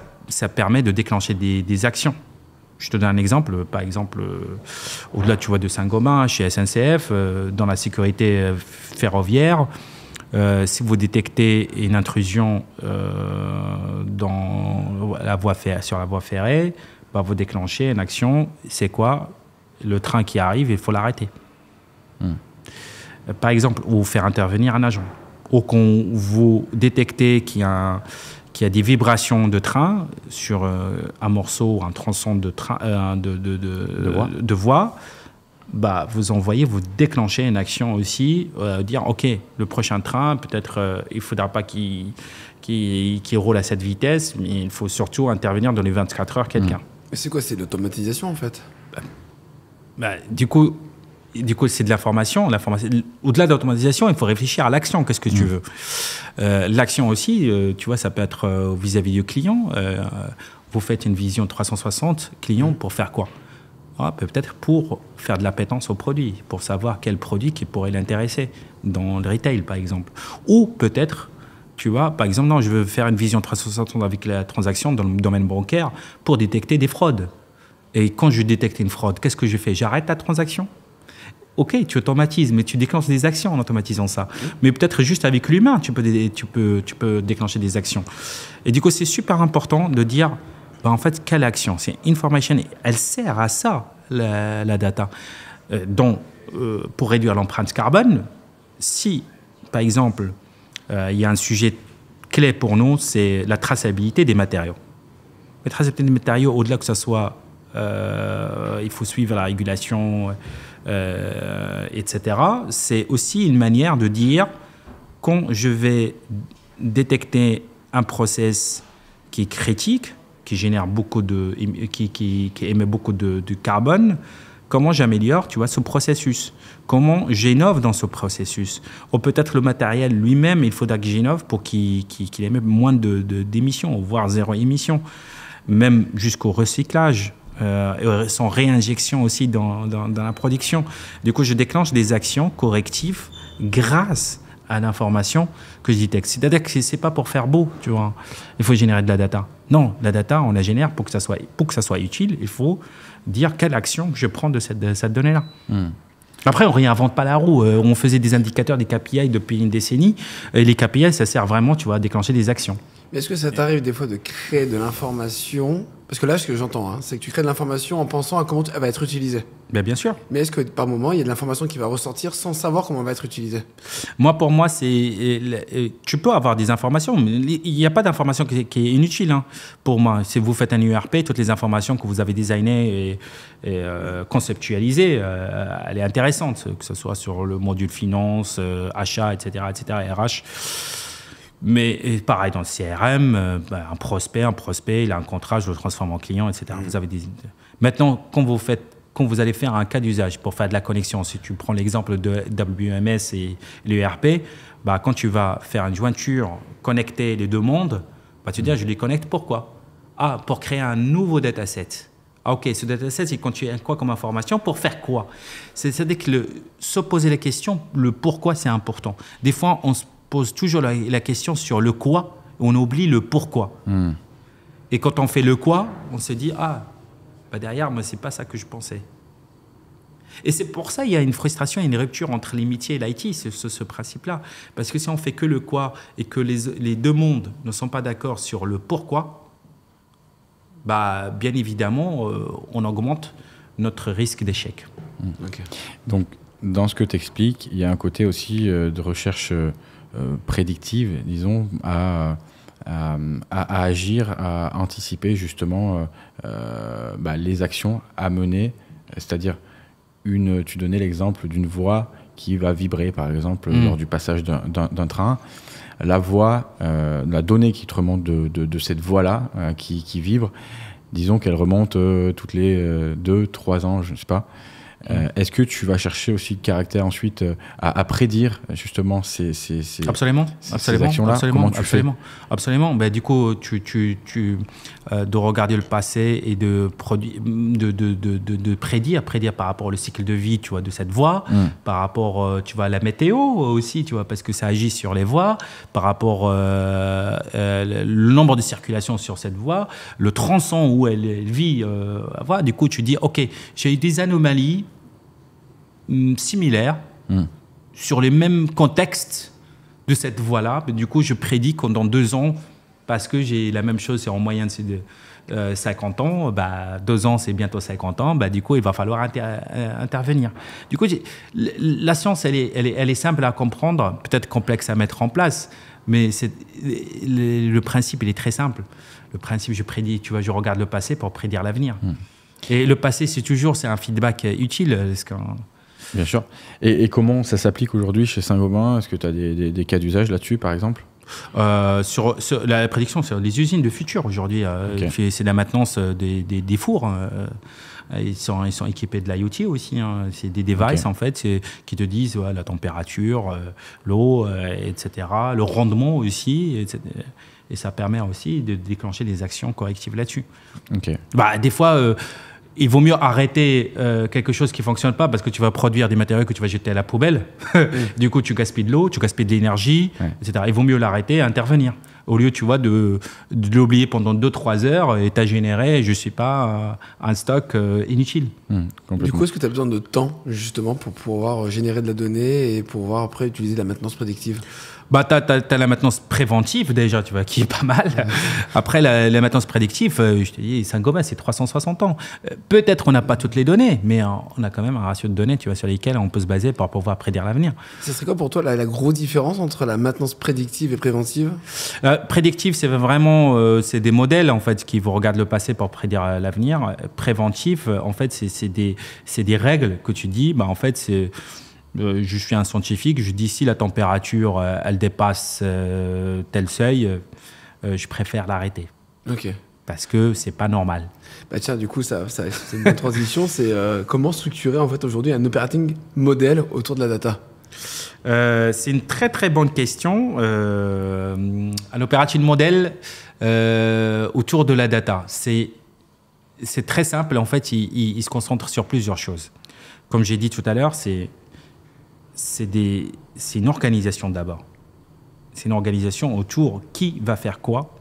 permet de déclencher des actions. Je te donne un exemple. Par exemple, au-delà, tu vois, de Saint-Gobain, chez SNCF, dans la sécurité ferroviaire, si vous détectez une intrusion sur la voie ferrée, bah, vous déclenchez une action. C'est quoi? Le train qui arrive, il faut l'arrêter. Par exemple, ou faire intervenir un agent. Ou quand vous détectez qu'il y a des vibrations de train sur un morceau, un tronçon de voie, bah, vous déclenchez une action aussi, dire ok, le prochain train, peut-être il ne faudra pas qu'il roule à cette vitesse, mais il faut surtout intervenir dans les 24 heures quelqu'un. Mais c'est quoi? C'est de l'automatisation en fait. Du coup, c'est de l'information. Au-delà de l'automatisation, il faut réfléchir à l'action. Qu'est-ce que tu veux? L'action aussi, tu vois, ça peut être vis-à-vis du client. Vous faites une vision 360 client pour faire quoi? Peut-être pour faire de l'appétence au produit, pour savoir quel produit qui pourrait l'intéresser dans le retail, par exemple. Ou peut-être, tu vois, par exemple, non, je veux faire une vision 360 avec la transaction dans le domaine bancaire pour détecter des fraudes. Et quand je détecte une fraude, qu'est-ce que je fais? J'arrête la transaction? Ok, tu automatises, mais tu déclenches des actions en automatisant ça. Mais peut-être juste avec l'humain, tu peux déclencher des actions. Et du coup, c'est super important de dire, bah, en fait, quelle action? C'est information, elle sert à ça, la data. Pour réduire l'empreinte carbone, si, par exemple, il y a un sujet clé pour nous, c'est la traçabilité des matériaux. La traçabilité des matériaux, au-delà que ce soit, il faut suivre la régulation, etc. C'est aussi une manière de dire, quand je vais détecter un process qui est critique, qui génère qui émet beaucoup de carbone, comment j'améliore, tu vois, ce processus? Comment j'innove dans ce processus? Ou peut-être le matériel lui-même, il faudra que j'innove pour qu'il émette moins d'émissions, voire zéro émission, même jusqu'au recyclage. Sans réinjection aussi dans la production. Du coup, je déclenche des actions correctives grâce à l'information que je détecte. C'est-à-dire que ce n'est pas pour faire beau, tu vois. Il faut générer de la data. Non, la data, on la génère pour que ça soit utile. Il faut dire quelle action je prends de cette donnée-là. Après, on ne réinvente pas la roue. On faisait des indicateurs, des KPI depuis une décennie. Et les KPI, ça sert vraiment, tu vois, à déclencher des actions. Mais est-ce que ça t'arrive des fois de créer de l'information? Parce que là, ce que j'entends, c'est que tu crées de l'information en pensant à comment elle va être utilisée. Bien sûr. Mais est-ce que par moment, il y a de l'information qui va ressortir sans savoir comment elle va être utilisée? Pour moi, tu peux avoir des informations, mais il n'y a pas d'information qui est inutile. Hein. Pour moi, si vous faites un ERP, toutes les informations que vous avez designées et conceptualisées, elle est intéressante, que ce soit sur le module finance, achat, etc., RH. Mais pareil, dans le CRM, un prospect, il a un contrat, je le transforme en client, etc. Vous avez Maintenant, quand vous allez faire un cas d'usage pour faire de la connexion, si tu prends l'exemple de WMS et l'ERP, quand tu vas faire une jointure, connecter les deux mondes, tu te dis, je les connecte pourquoi? Pour créer un nouveau dataset. Ok, ce dataset, il contient quoi comme information? Pour faire quoi? C'est-à-dire que se poser la question, le pourquoi, c'est important. Des fois, on se pose toujours la question sur le quoi, on oublie le pourquoi. Et quand on fait le quoi, on se dit, derrière, moi, c'est pas ça que je pensais. Et c'est pour ça qu'il y a une frustration et une rupture entre les métiers et l'IT, ce principe-là. Parce que si on fait que le quoi et que les deux mondes ne sont pas d'accord sur le pourquoi, bien évidemment, on augmente notre risque d'échec. Okay. Donc, dans ce que tu expliques, il y a un côté aussi de recherche prédictive, disons, à agir, à anticiper justement les actions à mener, c'est-à-dire tu donnais l'exemple d'une voie qui va vibrer, par exemple, lors du passage d'un train. La voie, la donnée qui te remonte de cette voie-là, qui vibre, disons qu'elle remonte toutes les 2-3 ans, je ne sais pas. Est-ce que tu vas chercher aussi le caractère ensuite à prédire justement ces actions-là? Comment tu fais? Absolument. Ben, du coup, de regarder le passé et de prédire par rapport au cycle de vie, tu vois, de cette voie, par rapport, tu vois, à la météo aussi, tu vois, parce que ça agit sur les voies, par rapport le nombre de circulations sur cette voie, le tronçon où elle vit. Voilà. Du coup, tu dis, OK, j'ai eu des anomalies similaires sur les mêmes contextes de cette voie-là. Du coup, je prédis que dans 2 ans, parce que j'ai la même chose, c'est en moyenne, c'est de 50 ans, 2 ans, c'est bientôt 50 ans, du coup, il va falloir intervenir. Du coup, la science, elle est simple à comprendre, peut-être complexe à mettre en place, mais le principe, il est très simple. Le principe, je prédis, tu vois, je regarde le passé pour prédire l'avenir. Et le passé, c'est un feedback utile. Bien sûr. Et comment ça s'applique aujourd'hui chez Saint-Gobain? Est-ce que tu as des cas d'usage là-dessus, par exemple? Sur la prédiction sur les usines de futur aujourd'hui, c'est la maintenance des fours. Ils sont équipés de l'IoT aussi. C'est des devices en fait qui te disent la température, l'eau, etc. Le rendement aussi, etc. Et ça permet aussi de déclencher des actions correctives là-dessus. Des fois, il vaut mieux arrêter quelque chose qui ne fonctionne pas parce que tu vas produire des matériaux que tu vas jeter à la poubelle. Du coup, tu gaspilles de l'eau, tu gaspilles de l'énergie, etc. Il vaut mieux l'arrêter et intervenir. Au lieu, tu vois, de l'oublier pendant 2-3 heures et tu as généré, je ne sais pas, un stock inutile. Du coup, est-ce que tu as besoin de temps, justement, pour pouvoir générer de la donnée et pouvoir après utiliser la maintenance prédictive? T'as la maintenance préventive déjà, tu vois, qui est pas mal. Après, la maintenance prédictive, je te dis, Saint-Gobain, c'est 360 ans. Peut-être on n'a pas toutes les données, mais on a quand même un ratio de données, tu vois, sur lesquelles on peut se baser pour pouvoir prédire l'avenir. Ce serait quoi pour toi la grosse différence entre la maintenance prédictive et préventive? Prédictive, c'est vraiment c'est des modèles en fait qui vous regardent le passé pour prédire l'avenir. Préventif, en fait, c'est des règles que tu dis. En fait, c'est je suis un scientifique, je dis si la température elle dépasse tel seuil, je préfère l'arrêter. Parce que c'est pas normal. Tiens, du coup, c'est une bonne transition. C'est comment structurer en fait aujourd'hui un operating model autour de la data? C'est une très très bonne question. Un operating model autour de la data, c'est très simple. En fait, il se concentre sur plusieurs choses. Comme j'ai dit tout à l'heure, c'est une organisation d'abord. C'est une organisation autour qui va faire quoi.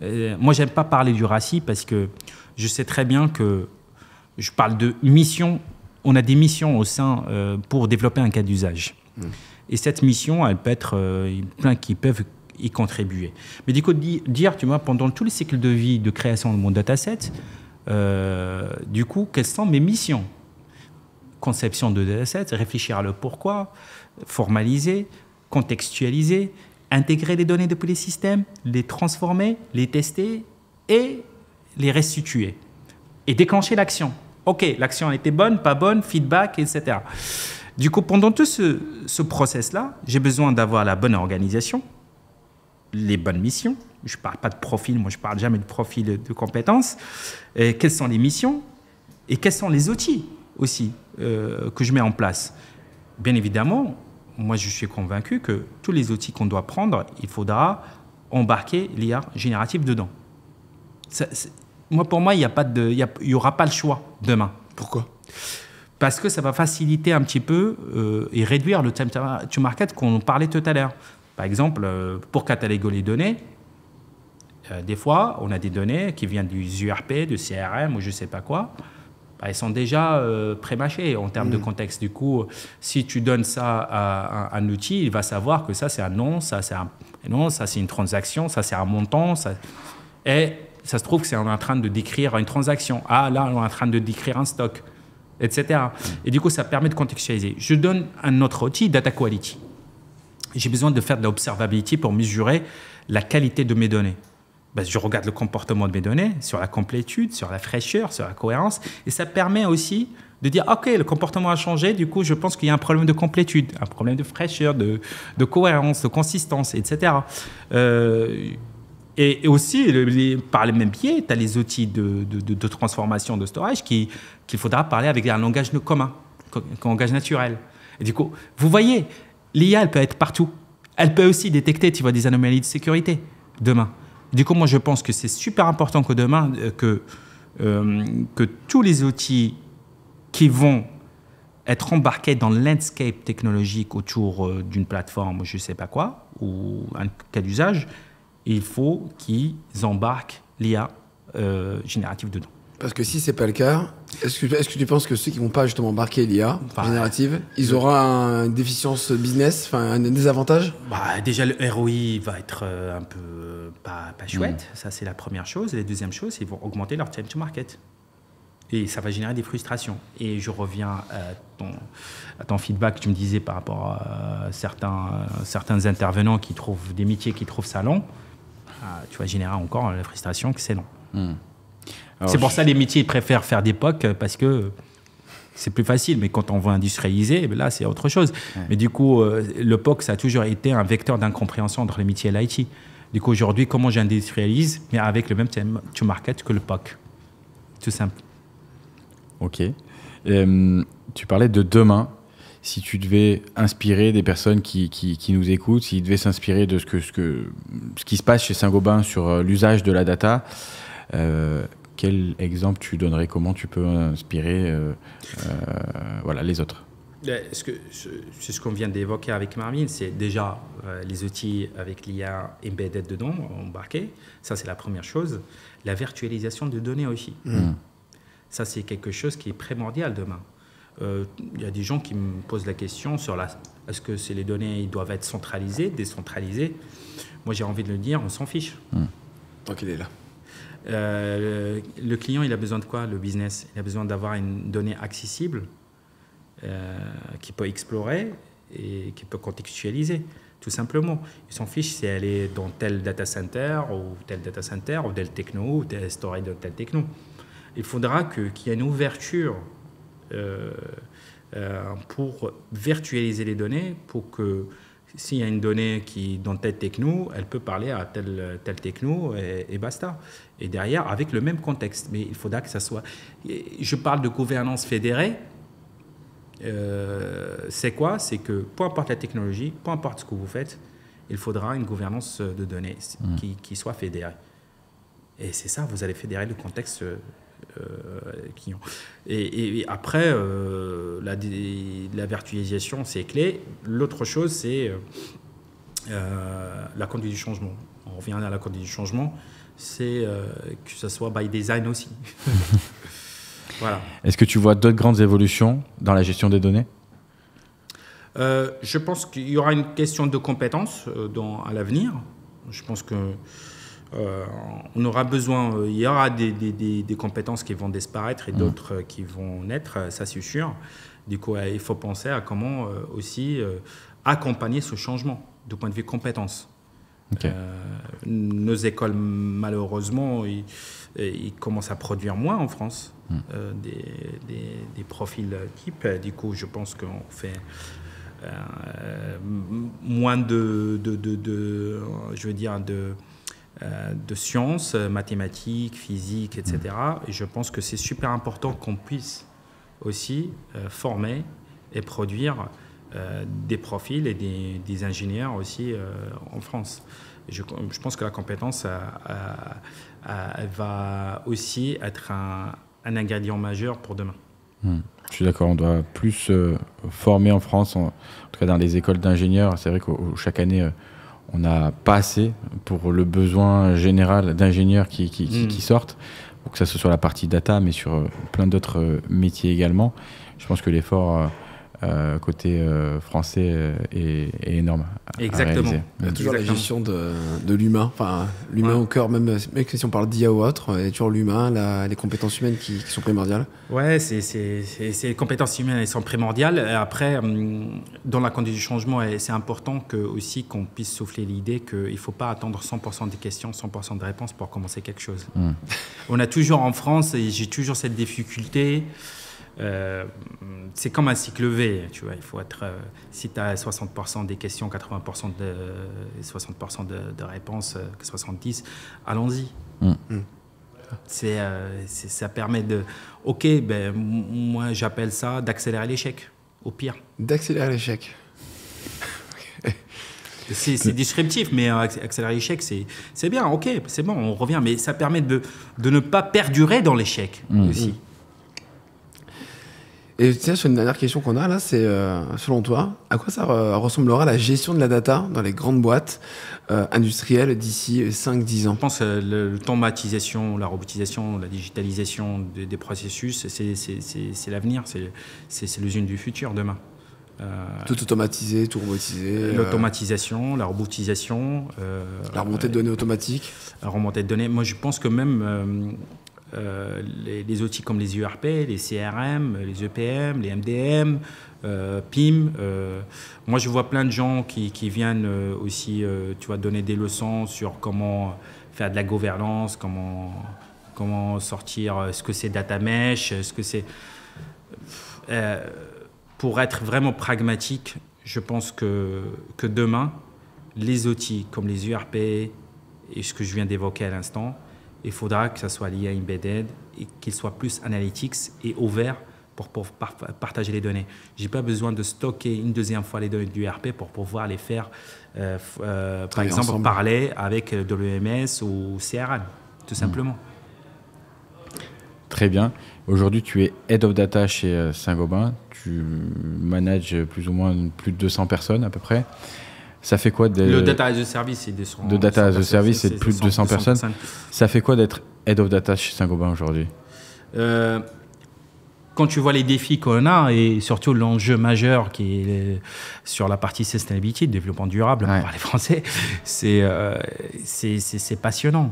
Moi, j'aime pas parler du RACI parce que je sais très bien que je parle de mission. On a des missions au sein pour développer un cas d'usage. Et cette mission, elle peut être plein qui peuvent y contribuer. Mais du coup, dire, tu vois, pendant tout le cycle de vie de création de mon dataset, du coup, quelles sont mes missions? Conception de dataset, réfléchir à le pourquoi, formaliser, contextualiser, intégrer les données depuis les systèmes, les transformer, les tester et les restituer. Et déclencher l'action. OK, l'action a été bonne, pas bonne, feedback, etc. Du coup, pendant tout ce process-là, j'ai besoin d'avoir la bonne organisation, les bonnes missions. Je ne parle pas de profil, moi je ne parle jamais de profil de compétences. Et quelles sont les missions et quels sont les outils aussi que je mets en place. Bien évidemment, moi je suis convaincu que tous les outils qu'on doit prendre, il faudra embarquer l'IA générative dedans. Pour moi, il n'y aura pas le choix demain. Pourquoi? Parce que ça va faciliter un petit peu et réduire le time to market qu'on parlait tout à l'heure. Par exemple, pour cataloguer les données, des fois, on a des données qui viennent du URP, du CRM ou je ne sais pas quoi. Elles sont déjà pré-mâchées en termes de contexte. Du coup, si tu donnes ça à un outil, il va savoir que ça, c'est un nom, ça, c'est un nom, ça, c'est une transaction, ça, c'est un montant. Et ça se trouve que c'est en train de décrire une transaction. Ah, là, on est en train de décrire un stock, etc. Et du coup, ça permet de contextualiser. Je donne un autre outil, Data Quality. J'ai besoin de faire de l'observability pour mesurer la qualité de mes données. Je regarde le comportement de mes données sur la complétude, sur la fraîcheur, sur la cohérence. Et ça permet aussi de dire, OK, le comportement a changé, du coup, je pense qu'il y a un problème de complétude, un problème de fraîcheur, de cohérence, de consistance, etc. Et aussi, par le même biais, tu as les outils de transformation, de storage qu'il faudra parler avec un langage commun. langage naturel. Et du coup, vous voyez, l'IA, elle peut être partout. Elle peut aussi détecter, tu vois, des anomalies de sécurité demain. Du coup, moi, je pense que c'est super important que demain, que tous les outils qui vont être embarqués dans le landscape technologique autour d'une plateforme, je ne sais pas quoi, ou un cas d'usage, il faut qu'ils embarquent l'IA générative dedans. Parce que si ce n'est pas le cas, est-ce que tu penses que ceux qui ne vont pas justement embarquer l'IA générative, ils auront une déficience business, un désavantage? Déjà, le ROI va être un peu pas chouette. Ça, c'est la première chose. Et la deuxième chose, ils vont augmenter leur time to market. Et ça va générer des frustrations. Et je reviens à ton feedback que tu me disais par rapport à certains intervenants qui trouvent des métiers qui trouvent ça long. Tu vas générer encore la frustration que c'est long. C'est pour ça que les métiers préfèrent faire des POC parce que c'est plus facile. Mais quand on veut industrialiser, là, c'est autre chose. Ouais. Mais du coup, le POC, ça a toujours été un vecteur d'incompréhension entre les métiers et l'IT. Du coup, aujourd'hui, comment j'industrialise, mais avec le même time to market que le POC. Tout simple. Ok. Tu parlais de demain. Si tu devais inspirer des personnes qui nous écoutent, s'ils devaient s'inspirer de ce qui se passe chez Saint-Gobain sur l'usage de la data, quel exemple tu donnerais? Comment tu peux inspirer les autres? C'est ce qu'on vient d'évoquer avec Marvin, c'est déjà les outils avec l'IA embedded dedans, embarqués. Ça, c'est la première chose. La virtualisation de données aussi. Ça, c'est quelque chose qui est primordial demain. Il y a des gens qui me posent la question sur est-ce que les données ils doivent être centralisées, décentralisées? Moi, j'ai envie de le dire, on s'en fiche. Tant qu'il est là. Le client, il a besoin de quoi? Le business, il a besoin d'avoir une donnée accessible qu'il peut explorer et qu'il peut contextualiser, tout simplement. Il s'en fiche si elle est dans tel data center ou tel techno ou tel storage de tel techno. Il faudra qu'il y ait une ouverture pour virtualiser les données, pour que s'il y a une donnée qui dans telle techno, elle peut parler à tel techno et basta. Et derrière, avec le même contexte. Mais il faudra que ça soit... Je parle de gouvernance fédérée. C'est quoi? C'est que peu importe la technologie, peu importe ce que vous faites, il faudra une gouvernance de données qui soit fédérée. Et c'est ça, vous allez fédérer le contexte client. Et après, la virtualisation, c'est clé. L'autre chose, c'est la conduite du changement. On revient à la conduite du changement, c'est que ce soit by design aussi. Voilà. Est-ce que tu vois d'autres grandes évolutions dans la gestion des données? Je pense qu'il y aura une question de compétences à l'avenir. Je pense que on aura besoin, il y aura des compétences qui vont disparaître et d'autres qui vont naître, ça c'est sûr. Du coup, il faut penser à comment aussi accompagner ce changement du point de vue compétences. Okay. Nos écoles, malheureusement, ils commencent à produire moins en France des profils types. Du coup, je pense qu'on fait moins de sciences, mathématiques, physique, etc. Et je pense que c'est super important qu'on puisse aussi former et produire des profils et des ingénieurs aussi en France. Et je pense que la compétence elle va aussi être un ingrédient majeur pour demain. Je suis d'accord, on doit plus former en France, en tout cas dans les écoles d'ingénieurs. C'est vrai que chaque année, on n'a pas assez pour le besoin général d'ingénieurs qui sortent, pour que ça soit sur la partie data, mais sur plein d'autres métiers également. Je pense que l'effort côté français est énorme. Exactement. Il y a toujours la gestion de l'humain, enfin l'humain au cœur, même si on parle d'IA ou autre, il y a toujours l'humain, les compétences humaines qui sont primordiales. Ouais, c'est les compétences humaines, elles sont primordiales. Après, dans la conduite du changement, c'est important aussi qu'on puisse souffler l'idée qu'il ne faut pas attendre 100% des questions, 100% de réponses pour commencer quelque chose. On a toujours en France, et j'ai toujours cette difficulté. C'est comme un cycle V, tu vois. Il faut être, si tu as 60% des questions, 80% 60% de réponses, 70%, allons-y. Ça permet de... Ok, ben, moi j'appelle ça d'accélérer l'échec, au pire. D'accélérer l'échec. C'est disruptif, mais accélérer l'échec, c'est bien, ok, c'est bon, on revient. Mais ça permet de ne pas perdurer dans l'échec aussi. Et tiens, sur une dernière question qu'on a là, c'est selon toi, à quoi ça ressemblera la gestion de la data dans les grandes boîtes industrielles d'ici 5-10 ans? Je pense que l'automatisation, la robotisation, la digitalisation des processus, c'est l'avenir, c'est l'usine du futur demain. Tout automatisé, tout robotisé. L'automatisation, la robotisation. La remontée de données automatique. La remontée de données. Moi, je pense que même les outils comme les ERP, les CRM, les EPM, les MDM, PIM. Moi, je vois plein de gens qui viennent aussi tu vois, donner des leçons sur comment faire de la gouvernance, comment sortir, ce que c'est data mesh, ce que c'est... Pour être vraiment pragmatique, je pense que demain, les outils comme les ERP et ce que je viens d'évoquer à l'instant, il faudra que ça soit lié à Embedded et qu'il soit plus analytics et ouvert pour partager les données. Je n'ai pas besoin de stocker une deuxième fois les données du ERP pour pouvoir les faire, par exemple, ensemble. Parler avec WMS ou CRM, tout simplement. Très bien. Aujourd'hui, tu es Head of Data chez Saint-Gobain. Tu manages plus ou moins plus de 200 personnes à peu près. Ça fait quoi Le Data as a Service, c'est des 100. De Data as a Service, c'est plus de 200 personnes. Ça fait quoi d'être Head of Data chez Saint-Gobain aujourd'hui? Quand tu vois les défis qu'on a et surtout l'enjeu majeur qui est sur la partie sustainability, développement durable, pour parler français, c'est passionnant.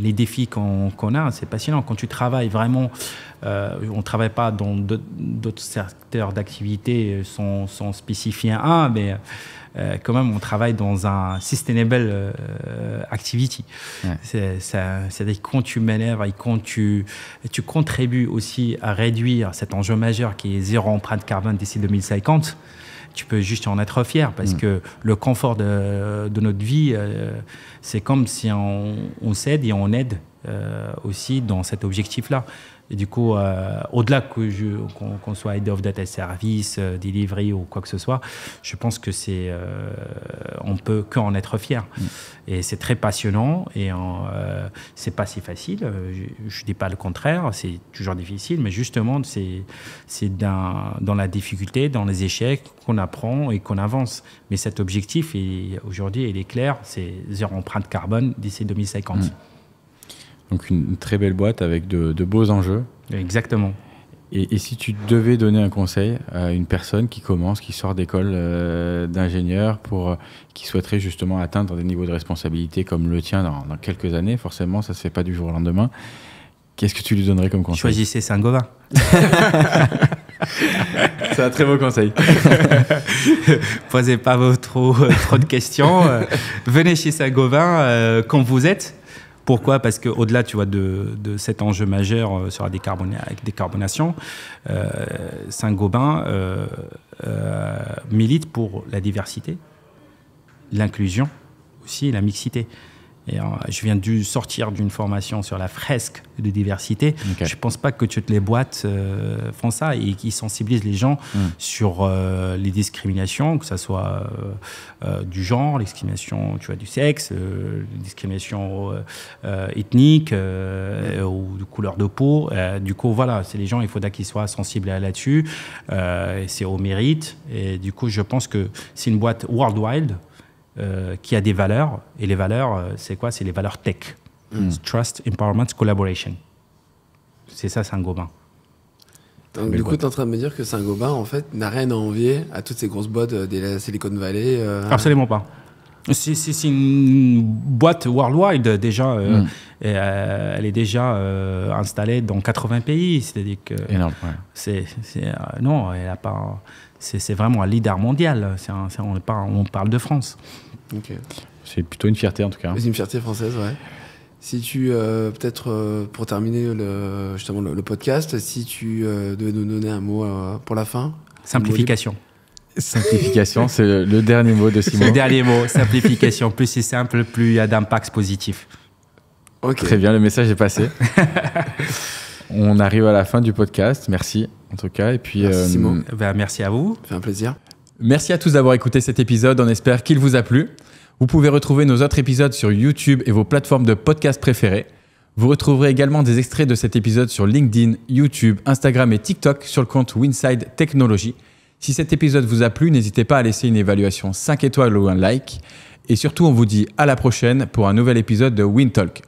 Les défis qu'on a, c'est passionnant. Quand tu travailles vraiment, on ne travaille pas dans d'autres secteurs d'activité sans spécifier un, mais quand même, on travaille dans un sustainable activity. C'est-à-dire que quand tu manœuvres et quand tu contribues aussi à réduire cet enjeu majeur qui est zéro empreinte carbone d'ici 2050, tu peux juste en être fier parce que le confort de notre vie, c'est comme si on s'aide et on aide aussi dans cet objectif-là. Et du coup, au-delà qu'on soit Head of Data Service, Delivery ou quoi que ce soit, je pense que on peut qu'en être fier. Et c'est très passionnant et c'est pas si facile. Je dis pas le contraire, c'est toujours difficile, mais justement, c'est dans la difficulté, dans les échecs qu'on apprend et qu'on avance. Mais cet objectif, aujourd'hui, il est clair, c'est zéro empreinte carbone d'ici 2050. Donc une très belle boîte avec de beaux enjeux. Exactement. Et si tu devais donner un conseil à une personne qui commence, qui sort d'école d'ingénieur, qui souhaiterait justement atteindre des niveaux de responsabilité comme le tien dans quelques années, forcément ça ne se fait pas du jour au lendemain, qu'est-ce que tu lui donnerais comme conseil? Choisissez Saint-Gobain. C'est un très beau conseil. Posez pas trop de questions. Venez chez Saint-Gobain quand vous êtes. Pourquoi? Parce qu'au-delà, tu vois, de cet enjeu majeur sur la décarbonation, Saint-Gobain milite pour la diversité, l'inclusion aussi et la mixité. Et je viens de sortir d'une formation sur la fresque de diversité. Okay. Je ne pense pas que toutes les boîtes font ça et qui sensibilisent les gens sur les discriminations, que ce soit du genre, les discriminations du sexe, les discriminations ethniques ou de couleur de peau. Du coup, voilà, c'est les gens, il faudra qu'ils soient sensibles là-dessus. C'est au mérite. Et du coup, je pense que c'est une boîte worldwide. Qui a des valeurs, et les valeurs, c'est quoi? C'est les valeurs tech. Trust, Empowerment, Collaboration. C'est ça, Saint-Gobain. Donc, du coup, tu es en train de me dire que Saint-Gobain, en fait, n'a rien à envier à toutes ces grosses boîtes de Silicon Valley Absolument pas. C'est une boîte worldwide, déjà. Elle est déjà installée dans 80 pays. C'est-à-dire que... Énorme, ouais. Non, elle n'a pas... C'est vraiment un leader mondial. On parle de France. Okay. C'est plutôt une fierté, en tout cas. C'est une fierté française, ouais. Si tu, peut-être pour terminer justement le podcast, si tu devais nous donner un mot pour la fin. Simplification. Simplification, c'est le dernier mot de Simon. Le dernier mot, simplification. Plus c'est simple, plus il y a d'impact positif. Okay. Très bien, le message est passé. On arrive à la fin du podcast. Merci en tout cas. Et puis, merci Simon. Merci à vous. Ça fait un plaisir. Merci à tous d'avoir écouté cet épisode. On espère qu'il vous a plu. Vous pouvez retrouver nos autres épisodes sur YouTube et vos plateformes de podcast préférées. Vous retrouverez également des extraits de cet épisode sur LinkedIn, YouTube, Instagram et TikTok sur le compte Winside Technology. Si cet épisode vous a plu, n'hésitez pas à laisser une évaluation 5 étoiles ou un like. Et surtout, on vous dit à la prochaine pour un nouvel épisode de WinTalk.